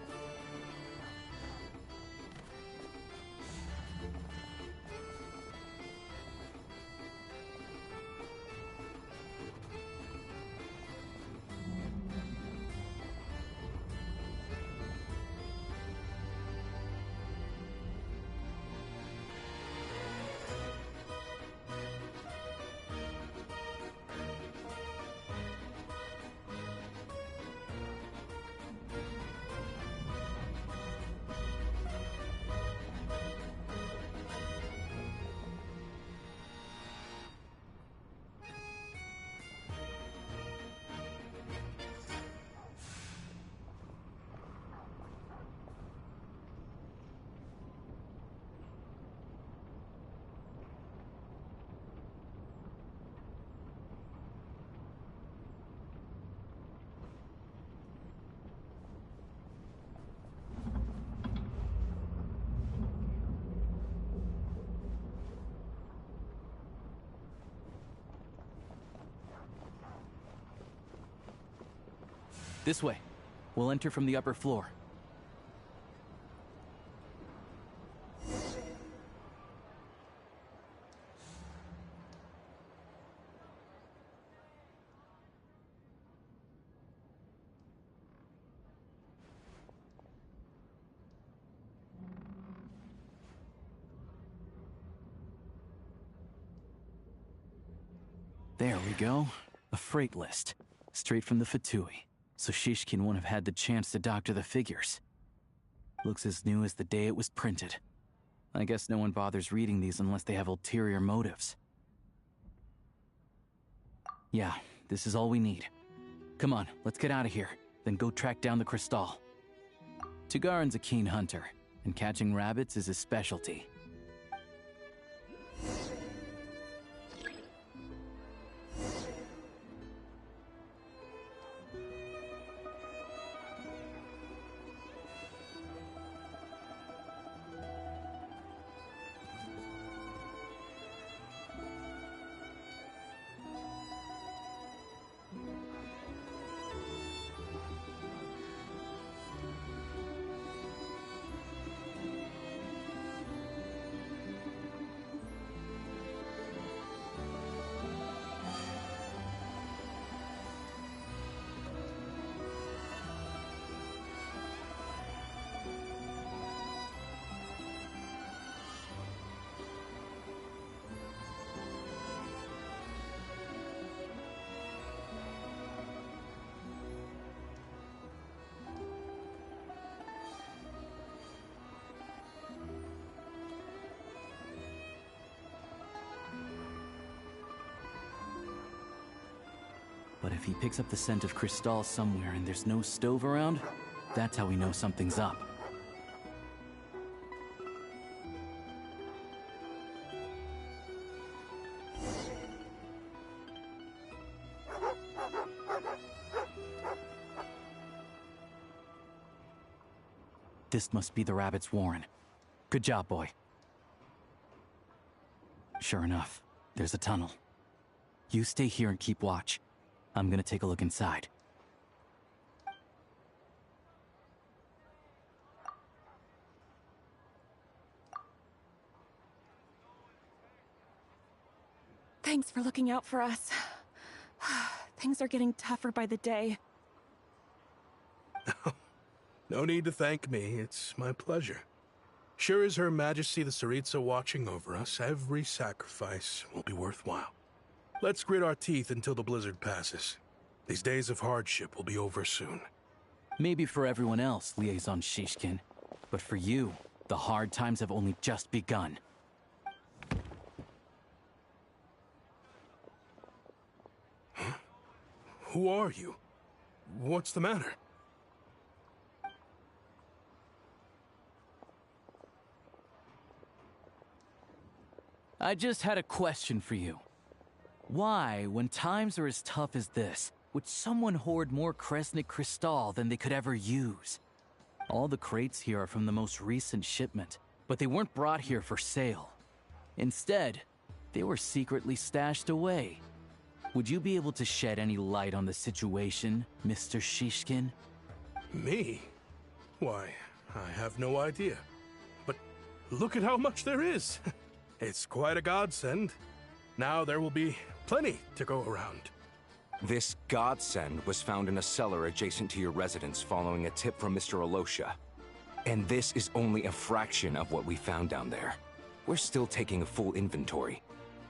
This way. We'll enter from the upper floor. There we go. A freight list. Straight from the Fatui. So Shishkin won't have had the chance to doctor the figures. Looks as new as the day it was printed. I guess no one bothers reading these unless they have ulterior motives. Yeah, this is all we need. Come on, let's get out of here, then go track down the Crystal. Tagarin's a keen hunter, and catching rabbits is his specialty. But if he picks up the scent of Crystal somewhere and there's no stove around, that's how we know something's up. This must be the rabbit's warren. Good job, boy. Sure enough, there's a tunnel. You stay here and keep watch. I'm gonna take a look inside. Thanks for looking out for us. Things are getting tougher by the day. No need to thank me. It's my pleasure. Sure as Her Majesty the Tsaritsa watching over us, every sacrifice will be worthwhile. Let's grit our teeth until the blizzard passes. These days of hardship will be over soon. Maybe for everyone else, Liaison Shishkin. But for you, the hard times have only just begun. Huh? Who are you? What's the matter? I just had a question for you. Why, when times are as tough as this, would someone hoard more Kresnik Crystal than they could ever use? All the crates here are from the most recent shipment, but they weren't brought here for sale. Instead, they were secretly stashed away. Would you be able to shed any light on the situation, Mr. Shishkin? Me? Why, I have no idea. But look at how much there is. It's quite a godsend. Now there will be plenty to go around. This godsend was found in a cellar adjacent to your residence following a tip from Mr. Alosha. And this is only a fraction of what we found down there. We're still taking a full inventory.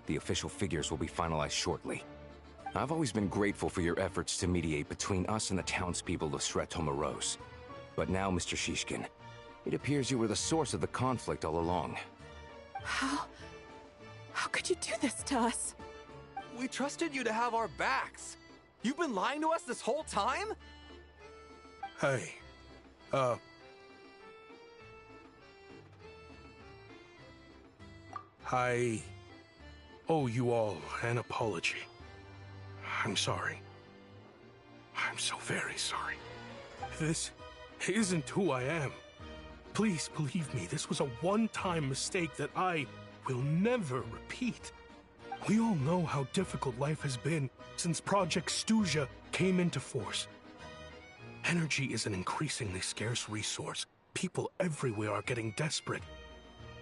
The official figures will be finalized shortly. I've always been grateful for your efforts to mediate between us and the townspeople of Sretomaros. But now, Mr. Shishkin, it appears you were the source of the conflict all along. How could you do this to us? We trusted you to have our backs. You've been lying to us this whole time? Hey, I owe you all an apology. I'm sorry. I'm so very sorry. This isn't who I am. Please believe me, this was a one-time mistake that I will never repeat. We all know how difficult life has been since Project Stuja came into force. Energy is an increasingly scarce resource. People everywhere are getting desperate.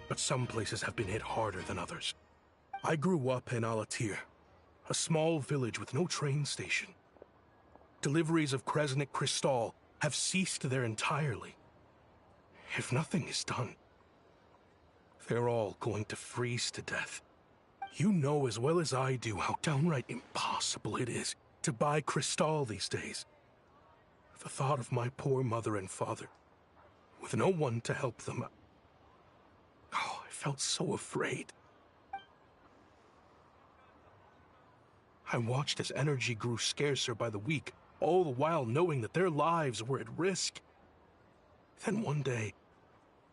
But some places have been hit harder than others. I grew up in Alatir, a small village with no train station. Deliveries of Kresnik Crystal have ceased there entirely. If nothing is done, they're all going to freeze to death. You know as well as I do how downright impossible it is to buy Crystal these days. The thought of my poor mother and father, with no one to help them, I felt so afraid. I watched as energy grew scarcer by the week, all the while knowing that their lives were at risk. Then one day,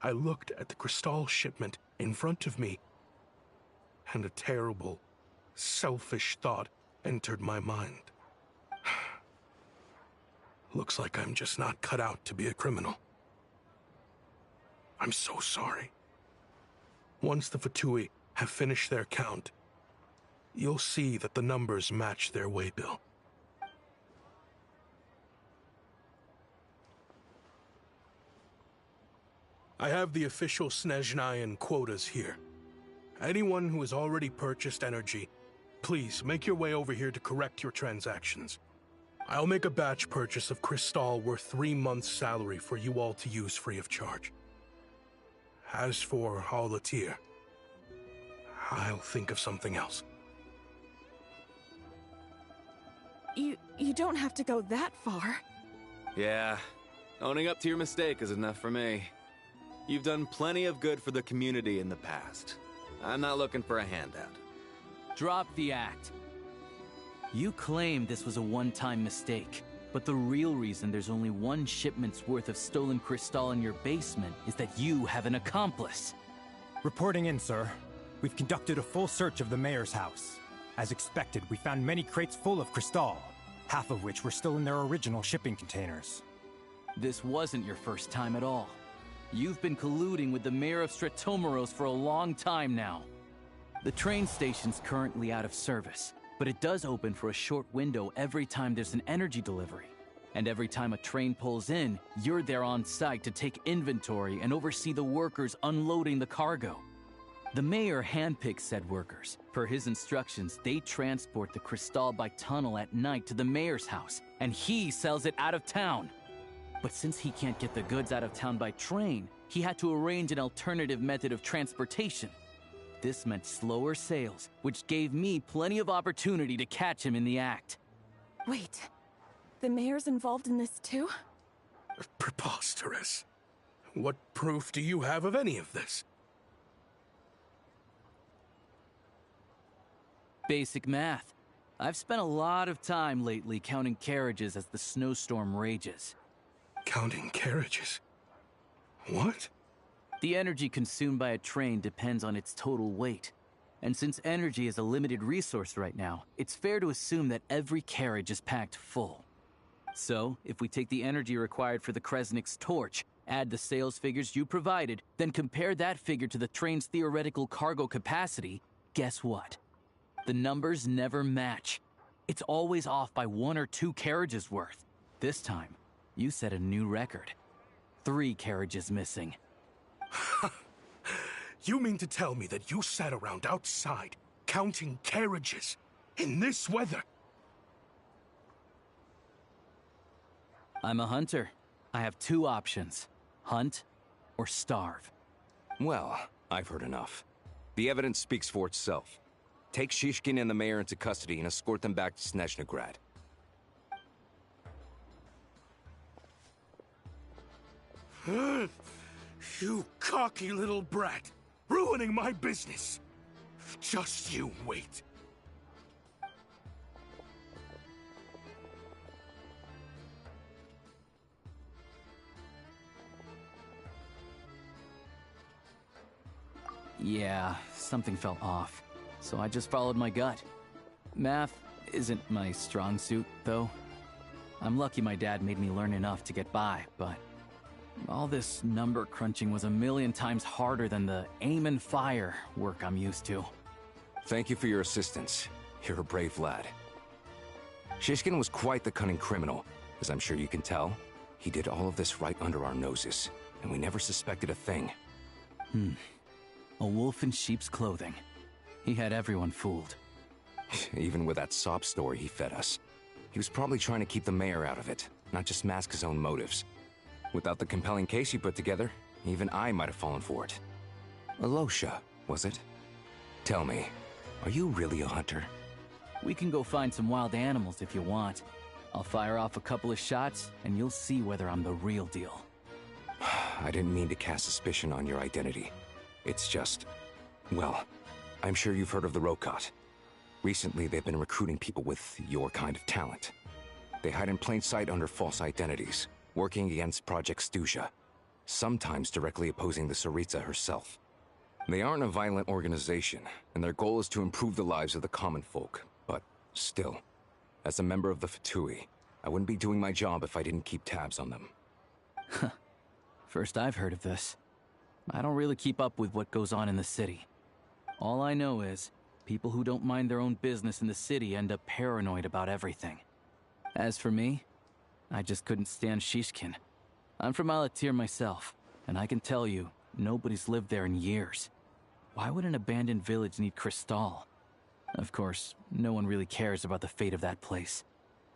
I looked at the Crystal shipment in front of me, and a terrible, selfish thought entered my mind. Looks like I'm just not cut out to be a criminal. I'm so sorry. Once the Fatui have finished their count, you'll see that the numbers match their waybill. I have the official Snezhnayan quotas here. Anyone who has already purchased energy, please make your way over here to correct your transactions. I'll make a batch purchase of Crystal worth 3 months' salary for you all to use free of charge. As for Alatir, I'll think of something else. You don't have to go that far. Yeah, owning up to your mistake is enough for me. You've done plenty of good for the community in the past. I'm not looking for a handout. Drop the act. You claim this was a one-time mistake, but the real reason there's only one shipment's worth of stolen Crystal in your basement is that you have an accomplice. Reporting in, sir. We've conducted a full search of the mayor's house. As expected, we found many crates full of Crystal, half of which were still in their original shipping containers. This wasn't your first time at all. You've been colluding with the mayor of Sretomaros for a long time now. The train station's currently out of service, but it does open for a short window every time there's an energy delivery. And every time a train pulls in, you're there on site to take inventory and oversee the workers unloading the cargo. The mayor handpicks said workers. Per his instructions, they transport the Crystal by tunnel at night to the mayor's house, and he sells it out of town. But since he can't get the goods out of town by train, he had to arrange an alternative method of transportation. This meant slower sales, which gave me plenty of opportunity to catch him in the act. Wait, the mayor's involved in this too? Preposterous. What proof do you have of any of this? Basic math. I've spent a lot of time lately counting carriages as the snowstorm rages. Counting carriages? What? The energy consumed by a train depends on its total weight. And since energy is a limited resource right now, it's fair to assume that every carriage is packed full. So, if we take the energy required for the Kresnik's torch, add the sales figures you provided, then compare that figure to the train's theoretical cargo capacity, guess what? The numbers never match. It's always off by 1 or 2 carriages worth. This time, you set a new record. 3 carriages missing. You mean to tell me that you sat around outside, counting carriages, in this weather? I'm a hunter. I have 2 options. Hunt or starve. Well, I've heard enough. The evidence speaks for itself. Take Shishkin and the mayor into custody and escort them back to Snezhnegrad. You cocky little brat! Ruining my business! Just you wait. Yeah, something felt off, so I just followed my gut. Math isn't my strong suit, though. I'm lucky my dad made me learn enough to get by, but all this number crunching was a million times harder than the aim and fire work I'm used to. Thank you for your assistance. You're a brave lad. Shishkin was quite the cunning criminal, as I'm sure you can tell. He did all of this right under our noses, and we never suspected a thing. A wolf in sheep's clothing. He had everyone fooled. Even with that sob story he fed us. He was probably trying to keep the mayor out of it, not just mask his own motives. Without the compelling case he put together, even I might have fallen for it. Alosha, was it? Tell me, are you really a hunter? We can go find some wild animals if you want. I'll fire off a couple of shots, and you'll see whether I'm the real deal. I didn't mean to cast suspicion on your identity. It's just... well, I'm sure you've heard of the Rokot. Recently, they've been recruiting people with your kind of talent. They hide in plain sight under false identities, working against Project Stuzha, sometimes directly opposing the Tsaritsa herself. They aren't a violent organization, and their goal is to improve the lives of the common folk. But still, as a member of the Fatui, I wouldn't be doing my job if I didn't keep tabs on them. First I've heard of this. I don't really keep up with what goes on in the city. All I know is, people who don't mind their own business in the city end up paranoid about everything. As for me, I just couldn't stand Shishkin. I'm from Alatir myself, and I can tell you, nobody's lived there in years. Why would an abandoned village need Cristal? Of course, no one really cares about the fate of that place.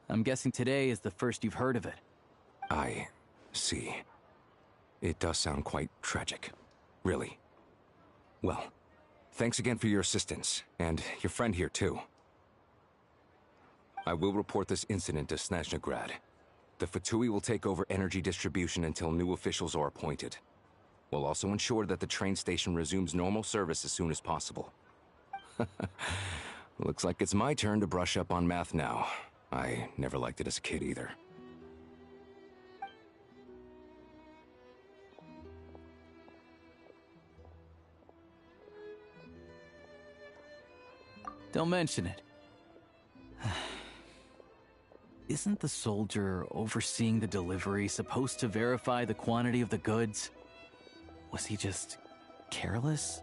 I'm guessing today is the first you've heard of it. I see. It does sound quite tragic. Really. Well, thanks again for your assistance, and your friend here too. I will report this incident to Snezhnegrad. The Fatui will take over energy distribution until new officials are appointed. We'll also ensure that the train station resumes normal service as soon as possible. Looks like it's my turn to brush up on math now. I never liked it as a kid either. Don't mention it. Isn't the soldier overseeing the delivery supposed to verify the quantity of the goods? Was he just careless?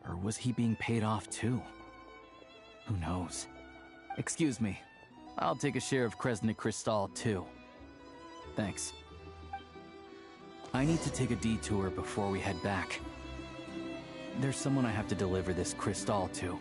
Or was he being paid off too? Who knows? Excuse me. I'll take a share of Kresnik Cristal too. Thanks. I need to take a detour before we head back. There's someone I have to deliver this Cristal to.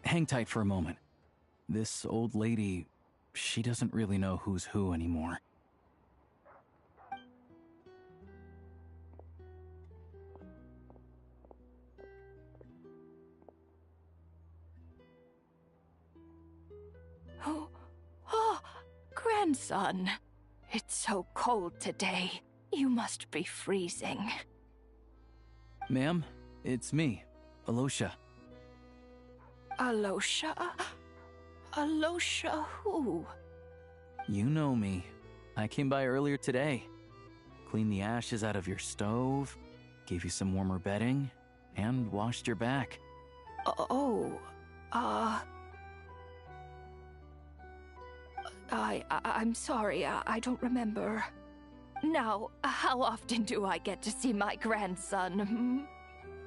hang tight for a moment. This old lady, she doesn't really know who's who anymore. Oh, grandson. It's so cold today. You must be freezing. Ma'am, it's me, Alosha. Alosha? Alosha who? You know me. I came by earlier today. Cleaned the ashes out of your stove, gave you some warmer bedding, and washed your back. I'm sorry, I don't remember. Now, how often do I get to see my grandson, hmm?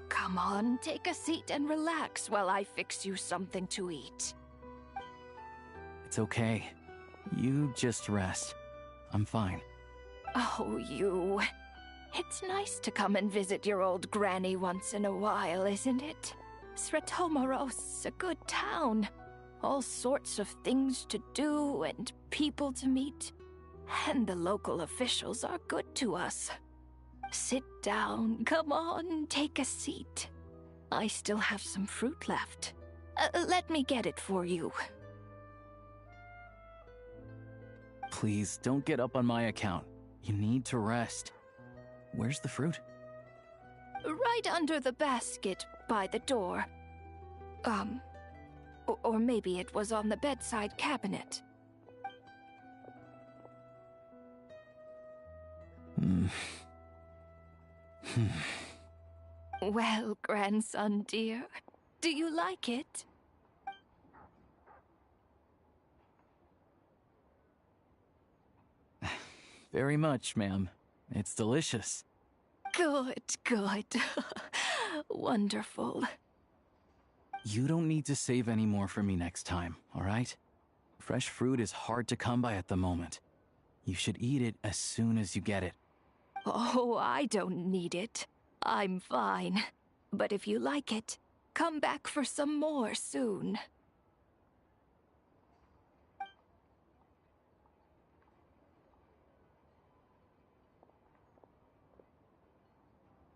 Come on, take a seat and relax while I fix you something to eat. It's okay. You just rest. I'm fine. Oh, you. It's nice to come and visit your old granny once in a while, isn't it? Sretomaros, a good town. All sorts of things to do and people to meet. And the local officials are good to us. Sit down, come on, take a seat. I still have some fruit left. Let me get it for you. Please, don't get up on my account. You need to rest. Where's the fruit? Right under the basket by the door. Or maybe it was on the bedside cabinet. Well, grandson dear, do you like it? Very much, ma'am. It's delicious. Good, good. Wonderful. You don't need to save any more for me next time, all right? Fresh fruit is hard to come by at the moment. You should eat it as soon as you get it. Oh, I don't need it. I'm fine. But if you like it, come back for some more soon.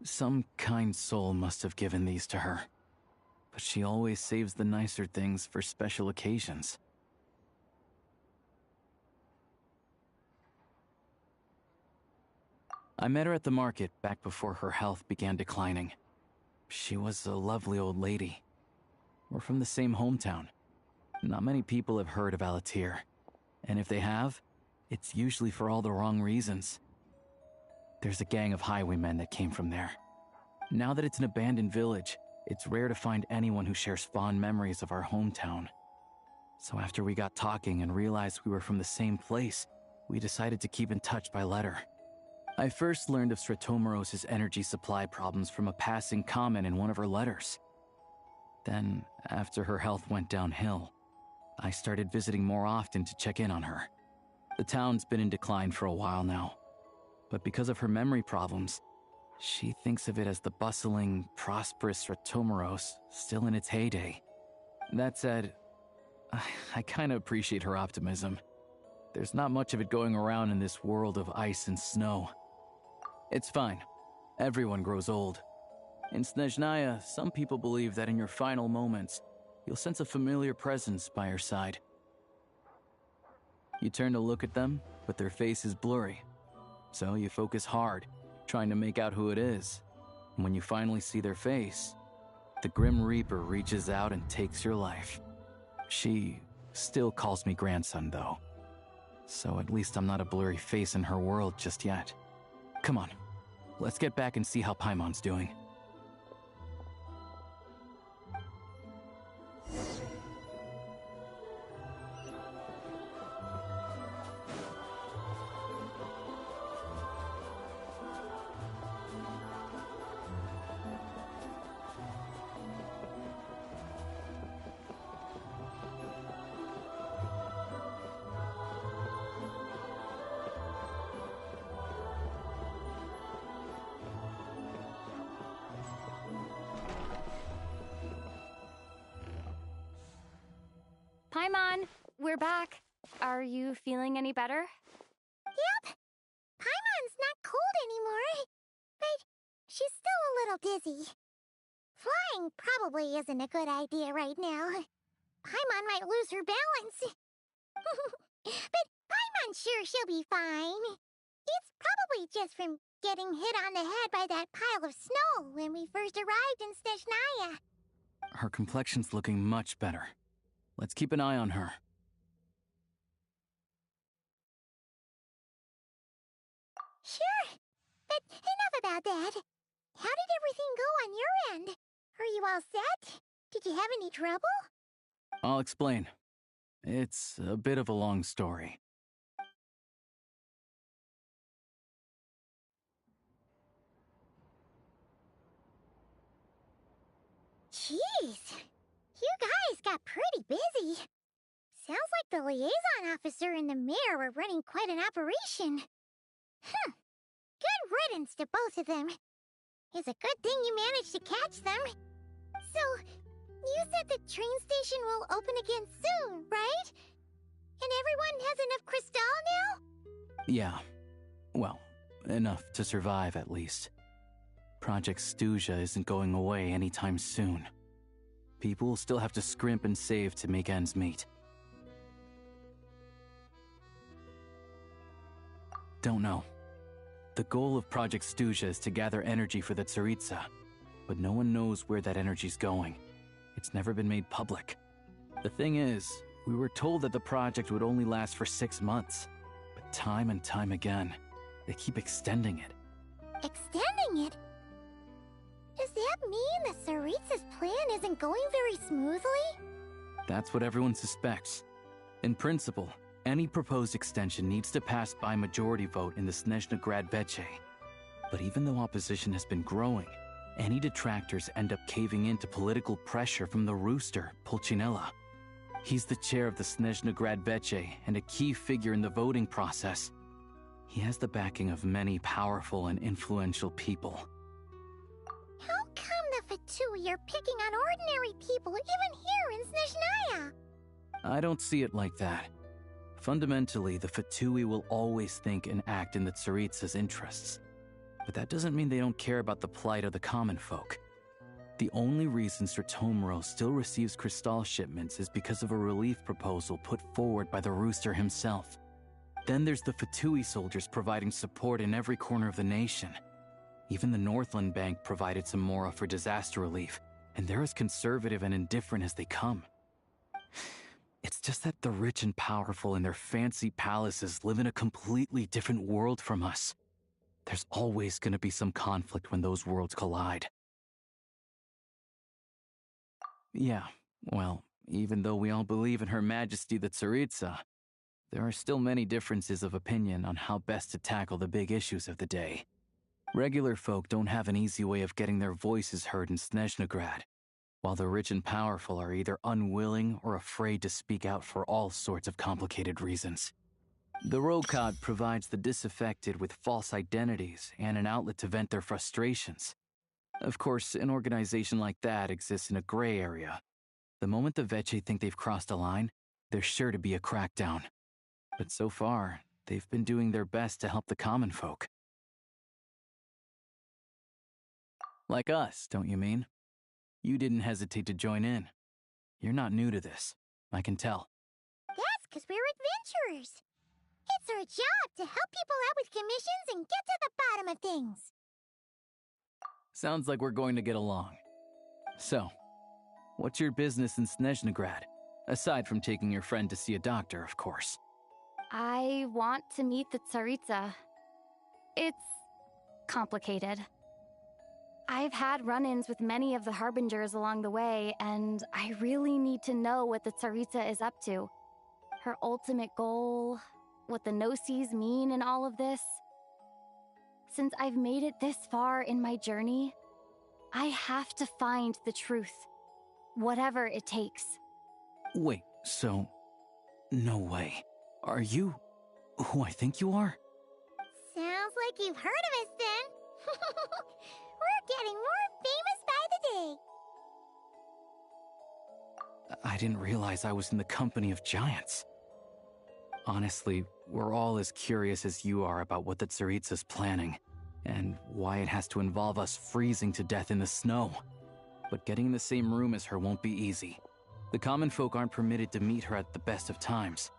Some kind soul must have given these to her. But she always saves the nicer things for special occasions. I met her at the market back before her health began declining. She was a lovely old lady. We're from the same hometown. Not many people have heard of Alatir. And if they have, it's usually for all the wrong reasons. There's a gang of highwaymen that came from there. Now that it's an abandoned village, it's rare to find anyone who shares fond memories of our hometown. So after we got talking and realized we were from the same place, we decided to keep in touch by letter. I first learned of Sretomaros' energy supply problems from a passing comment in one of her letters. Then, after her health went downhill, I started visiting more often to check in on her. The town's been in decline for a while now, but because of her memory problems, she thinks of it as the bustling, prosperous Sretomaros still in its heyday. That said, I kinda appreciate her optimism. There's not much of it going around in this world of ice and snow. It's fine. Everyone grows old. In Snezhnaya, some people believe that in your final moments, you'll sense a familiar presence by your side. You turn to look at them, but their face is blurry. So you focus hard, trying to make out who it is. And when you finally see their face, the Grim Reaper reaches out and takes your life. She still calls me grandson, though. So at least I'm not a blurry face in her world just yet. Come on, let's get back and see how Paimon's doing. Paimon, we're back. Are you feeling any better? Yep. Paimon's not cold anymore, but she's still a little dizzy. Flying probably isn't a good idea right now. Paimon might lose her balance. But Paimon's sure she'll be fine. It's probably just from getting hit on the head by that pile of snow when we first arrived in Snezhnaya. Her complexion's looking much better. Let's keep an eye on her. Sure, but enough about that. How did everything go on your end? Are you all set? Did you have any trouble? I'll explain. It's a bit of a long story. Jeez, you guys got pretty busy. Sounds like the liaison officer and the mayor were running quite an operation. Good riddance to both of them. It's a good thing you managed to catch them. So, you said the train station will open again soon, right? And everyone has enough crystal now? Yeah. Well, enough to survive at least. Project Stuja isn't going away anytime soon. People will still have to scrimp and save to make ends meet. Don't know. The goal of Project Stuja is to gather energy for the Tsaritsa, but no one knows where that energy's going. It's never been made public. The thing is, we were told that the project would only last for 6 months, but time and time again, they keep extending it. Extending it? Does that mean the Tsaritsa's plan isn't going very smoothly? That's what everyone suspects. In principle, any proposed extension needs to pass by majority vote in the Snezhnegrad Veche. But even though opposition has been growing, any detractors end up caving into political pressure from the Rooster, Pulcinella. He's the chair of the Snezhnegrad Veche and a key figure in the voting process. He has the backing of many powerful and influential people. How come the Fatui are picking on ordinary people even here in Snezhnaya? I don't see it like that. Fundamentally, the Fatui will always think and act in the Tsaritsa's interests. But that doesn't mean they don't care about the plight of the common folk. The only reason Sir Tomoro still receives crystal shipments is because of a relief proposal put forward by the Rooster himself. Then there's the Fatui soldiers providing support in every corner of the nation. Even the Northland Bank provided some mora for disaster relief, and they're as conservative and indifferent as they come. It's just that the rich and powerful in their fancy palaces live in a completely different world from us. There's always going to be some conflict when those worlds collide. Yeah, well, even though we all believe in Her Majesty the Tsaritsa, there are still many differences of opinion on how best to tackle the big issues of the day. Regular folk don't have an easy way of getting their voices heard in Snezhnegrad, while the rich and powerful are either unwilling or afraid to speak out for all sorts of complicated reasons. The Rokad provides the disaffected with false identities and an outlet to vent their frustrations. Of course, an organization like that exists in a gray area. The moment the Veche think they've crossed a line, there's sure to be a crackdown. But so far, they've been doing their best to help the common folk. Like us, don't you mean? You didn't hesitate to join in. You're not new to this, I can tell. That's because we're adventurers. It's our job to help people out with commissions and get to the bottom of things. Sounds like we're going to get along. So, what's your business in Snezhnegrad? Aside from taking your friend to see a doctor, of course. I want to meet the Tsaritsa. It's complicated. I've had run-ins with many of the Harbingers along the way, and I really need to know what the Tsaritsa is up to. Her ultimate goal, what the Gnosis mean in all of this. Since I've made it this far in my journey, I have to find the truth, whatever it takes. Wait, so... no way. Are you who I think you are? Sounds like you've heard of us then. We're getting more famous by the day. I didn't realize I was in the company of giants. Honestly, we're all as curious as you are about what the Tsaritsa's planning, and why it has to involve us freezing to death in the snow. But getting in the same room as her won't be easy. The common folk aren't permitted to meet her at the best of times,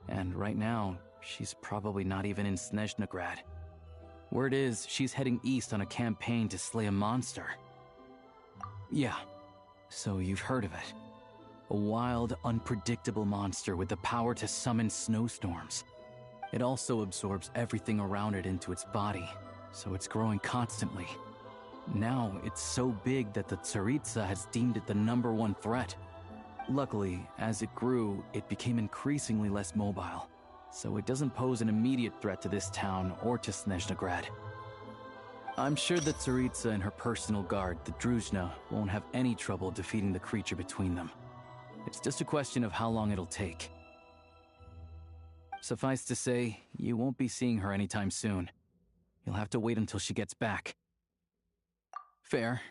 and right now, she's probably not even in Snezhnograd. Word is, she's heading east on a campaign to slay a monster. Yeah, so you've heard of it. A wild, unpredictable monster with the power to summon snowstorms. It also absorbs everything around it into its body, so it's growing constantly. Now, it's so big that the Tsaritsa has deemed it the #1 threat. Luckily, as it grew, it became increasingly less mobile, so it doesn't pose an immediate threat to this town or to Snezhnograd. I'm sure the Tsaritsa and her personal guard, the Druzhna, won't have any trouble defeating the creature between them. It's just a question of how long it'll take. Suffice to say, you won't be seeing her anytime soon. You'll have to wait until she gets back. Fair.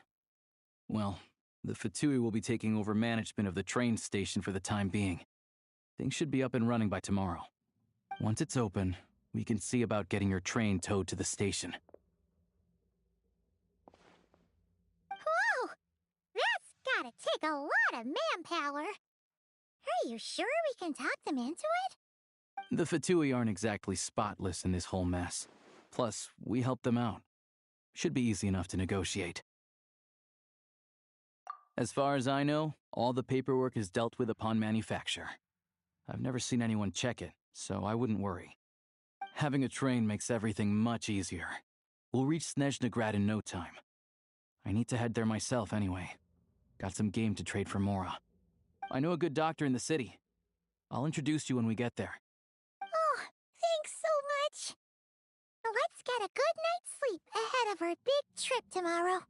Well, the Fatui will be taking over management of the train station for the time being. Things should be up and running by tomorrow. Once it's open, we can see about getting your train towed to the station. Whoa! That's gotta take a lot of manpower. Are you sure we can talk them into it? The Fatui aren't exactly spotless in this whole mess. Plus, we helped them out. Should be easy enough to negotiate. As far as I know, all the paperwork is dealt with upon manufacture. I've never seen anyone check it, so I wouldn't worry. Having a train makes everything much easier. We'll reach Snezhnograd in no time. I need to head there myself anyway. Got some game to trade for Mora. I know a good doctor in the city. I'll introduce you when we get there. Oh, thanks so much. Let's get a good night's sleep ahead of our big trip tomorrow.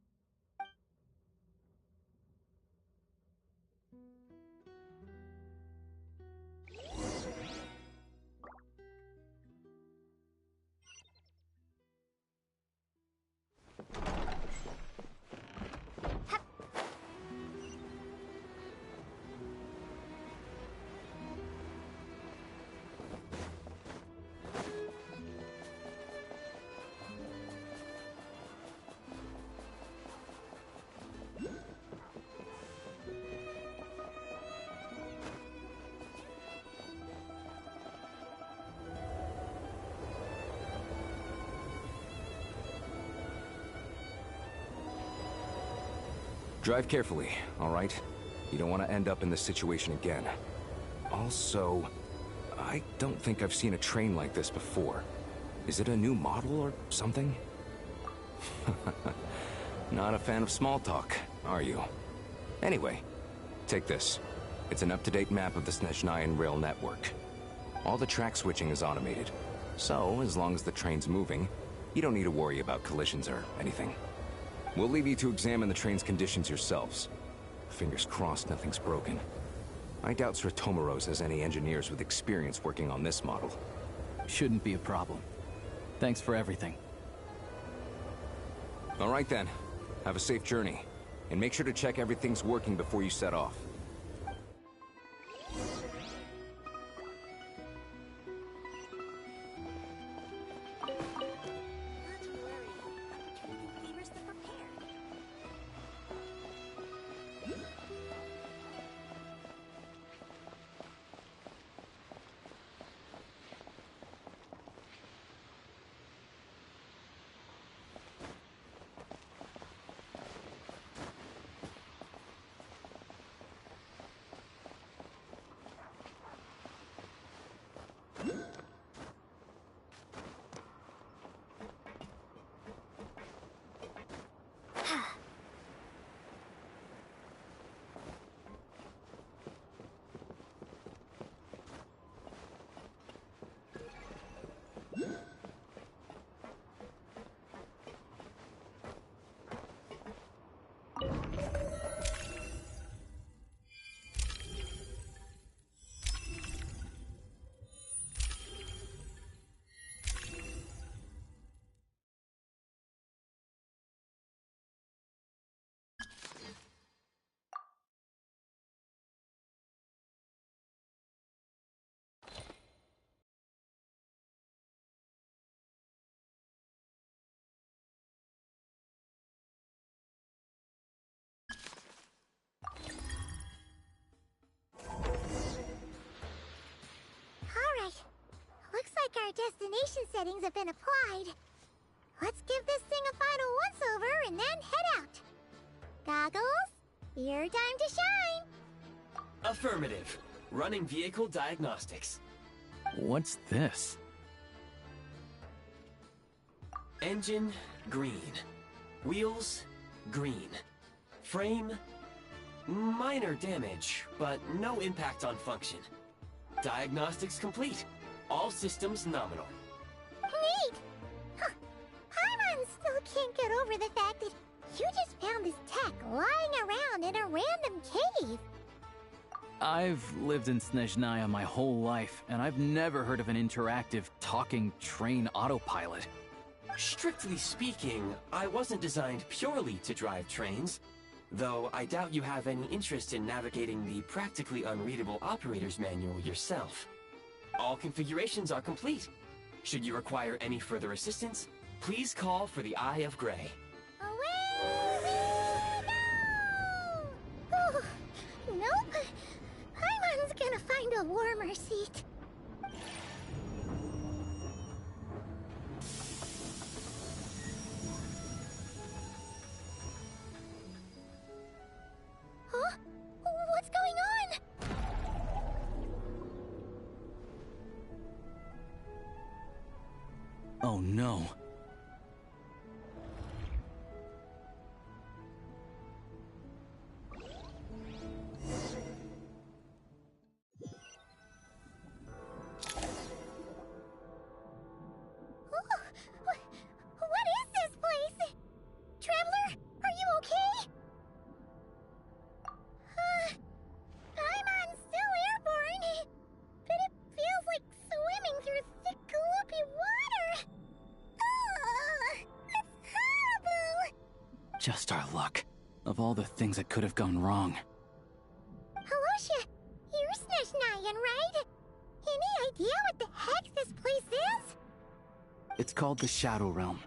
Drive carefully, all right? You don't want to end up in this situation again. Also, I don't think I've seen a train like this before. Is it a new model or something? Not a fan of small talk, are you? Anyway, take this. It's an up-to-date map of the Snezhnayan rail network. All the track switching is automated, so as long as the train's moving, you don't need to worry about collisions or anything. We'll leave you to examine the train's conditions yourselves. Fingers crossed nothing's broken. I doubt Sratomaros has any engineers with experience working on this model. Shouldn't be a problem. Thanks for everything. All right then. Have a safe journey. And make sure to check everything's working before you set off. our destination settings have been applied. Let's give this thing a final once-over and then head out. Goggles, your time to shine. Affirmative. Running vehicle diagnostics. What's this? Engine, green. Wheels, green. Frame, minor damage, but no impact on function. Diagnostics complete. All systems nominal. Neat! Huh. Paimon still can't get over the fact that you just found this tech lying around in a random cave. I've lived in Snezhnaya my whole life, and I've never heard of an interactive, talking train autopilot. Strictly speaking, I wasn't designed purely to drive trains, though I doubt you have any interest in navigating the practically unreadable operator's manual yourself. All configurations are complete. Should you require any further assistance, please call for the Eye of Grey. Away we go! Oh, nope. Paimon's gonna find a warmer seat. Huh? What's going on? Oh no. What is this place? Traveler, are you okay? Paimon's still airborne, but it feels like swimming through thick, gloopy water. Ugh, it's horrible. Just our luck. Of all the things that could have gone wrong. Halosha, you're Snezhnayan, right? Any idea what the heck this place is? It's called the Shadow Realm.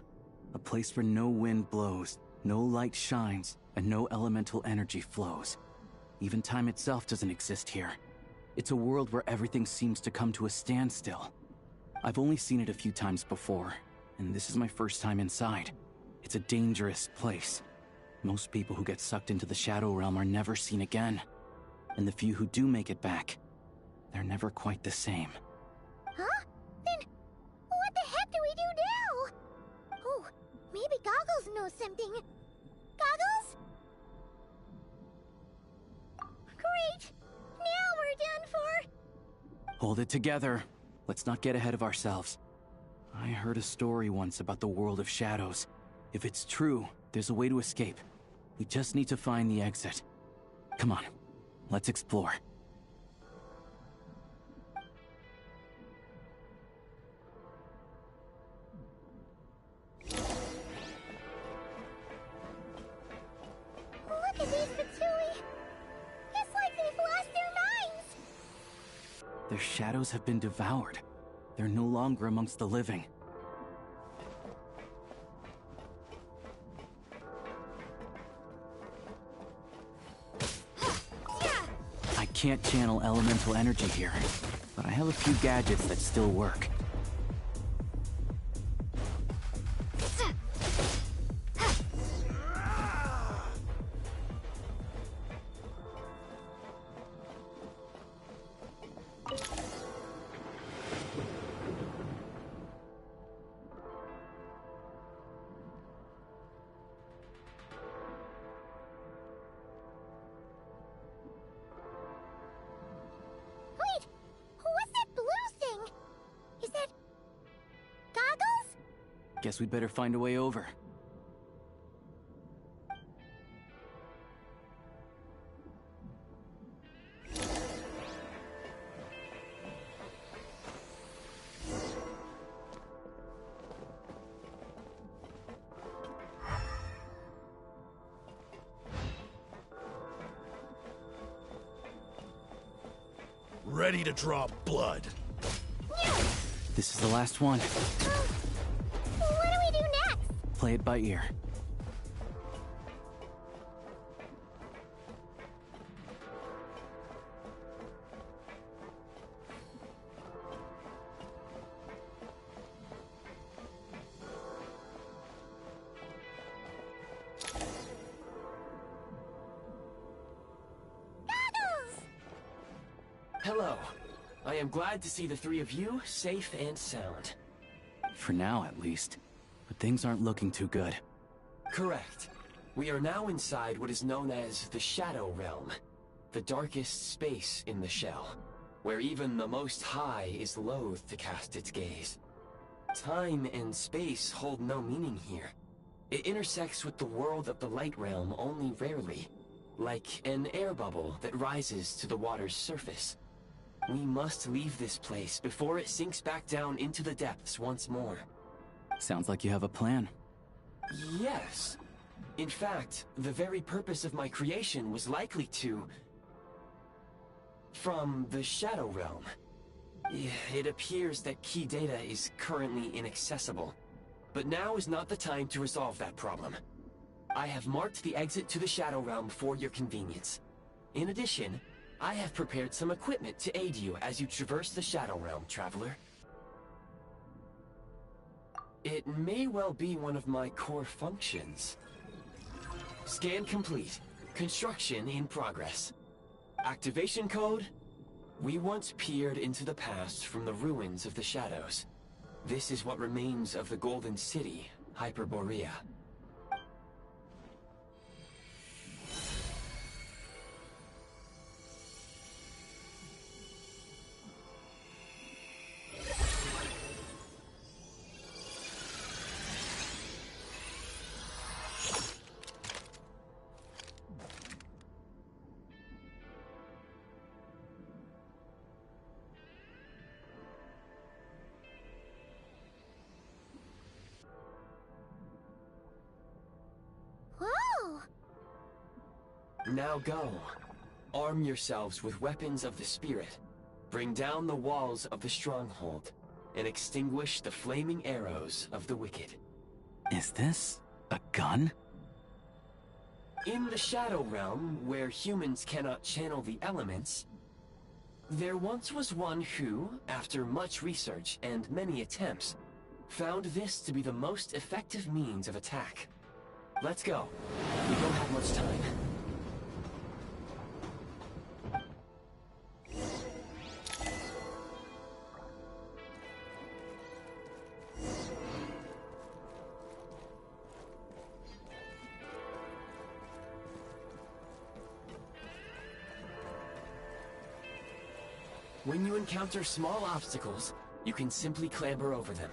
A place where no wind blows, no light shines, and no elemental energy flows. Even time itself doesn't exist here. It's a world where everything seems to come to a standstill. I've only seen it a few times before, and this is my first time inside. It's a dangerous place. Most people who get sucked into the Shadow Realm are never seen again. And the few who do make it back, they're never quite the same. Huh? Then, what the heck do we do now? Oh, maybe Goggles knows something. Goggles? Great! Now we're done for! Hold it together. Let's not get ahead of ourselves. I heard a story once about the world of shadows. If it's true, there's a way to escape. We just need to find the exit. Come on, let's explore. Look at these Fatui! It's like they've lost their minds! Their shadows have been devoured. They're no longer amongst the living. I can't channel elemental energy here, but I have a few gadgets that still work. Wait! What's that blue thing? Is that... Goggles? Guess we'd better find a way over. Ready to draw blood. This is the last one. What do we do next? Play it by ear. Hello. I am glad to see the three of you safe and sound. For now, at least. But things aren't looking too good. Correct. We are now inside what is known as the Shadow Realm, the darkest space in the shell, where even the Most High is loath to cast its gaze. Time and space hold no meaning here. It intersects with the world of the Light Realm only rarely, like an air bubble that rises to the water's surface. We must leave this place before it sinks back down into the depths once more. Sounds like you have a plan. Yes. In fact, the very purpose of my creation was likely to... from the Shadow Realm. It appears that key data is currently inaccessible, but now is not the time to resolve that problem. I have marked the exit to the Shadow Realm for your convenience. In addition, I have prepared some equipment to aid you as you traverse the Shadow Realm, Traveler. It may well be one of my core functions. Scan complete. Construction in progress. Activation code? We once peered into the past from the ruins of the Shadows. This is what remains of the Golden City, Hyperborea. Now go. Arm yourselves with weapons of the spirit. Bring down the walls of the stronghold, and extinguish the flaming arrows of the wicked. Is this a gun? In the Shadow Realm, where humans cannot channel the elements, there once was one who, after much research and many attempts, found this to be the most effective means of attack. Let's go. We don't have much time. When you encounter small obstacles, you can simply clamber over them.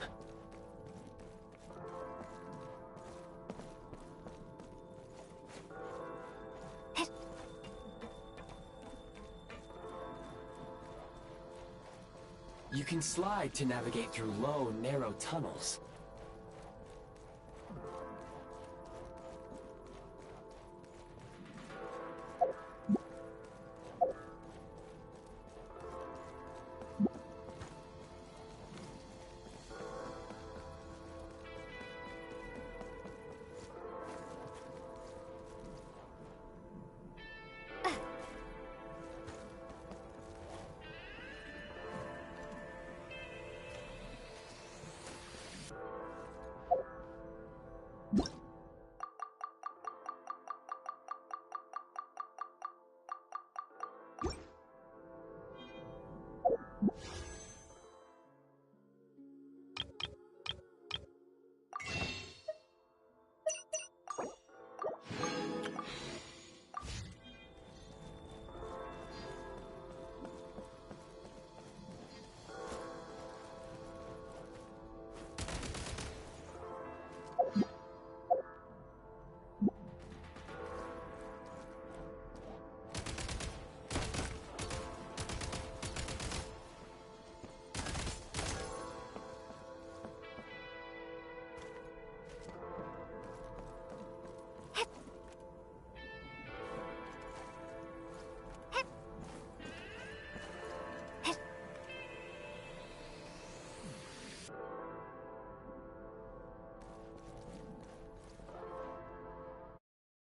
You can slide to navigate through low, narrow tunnels.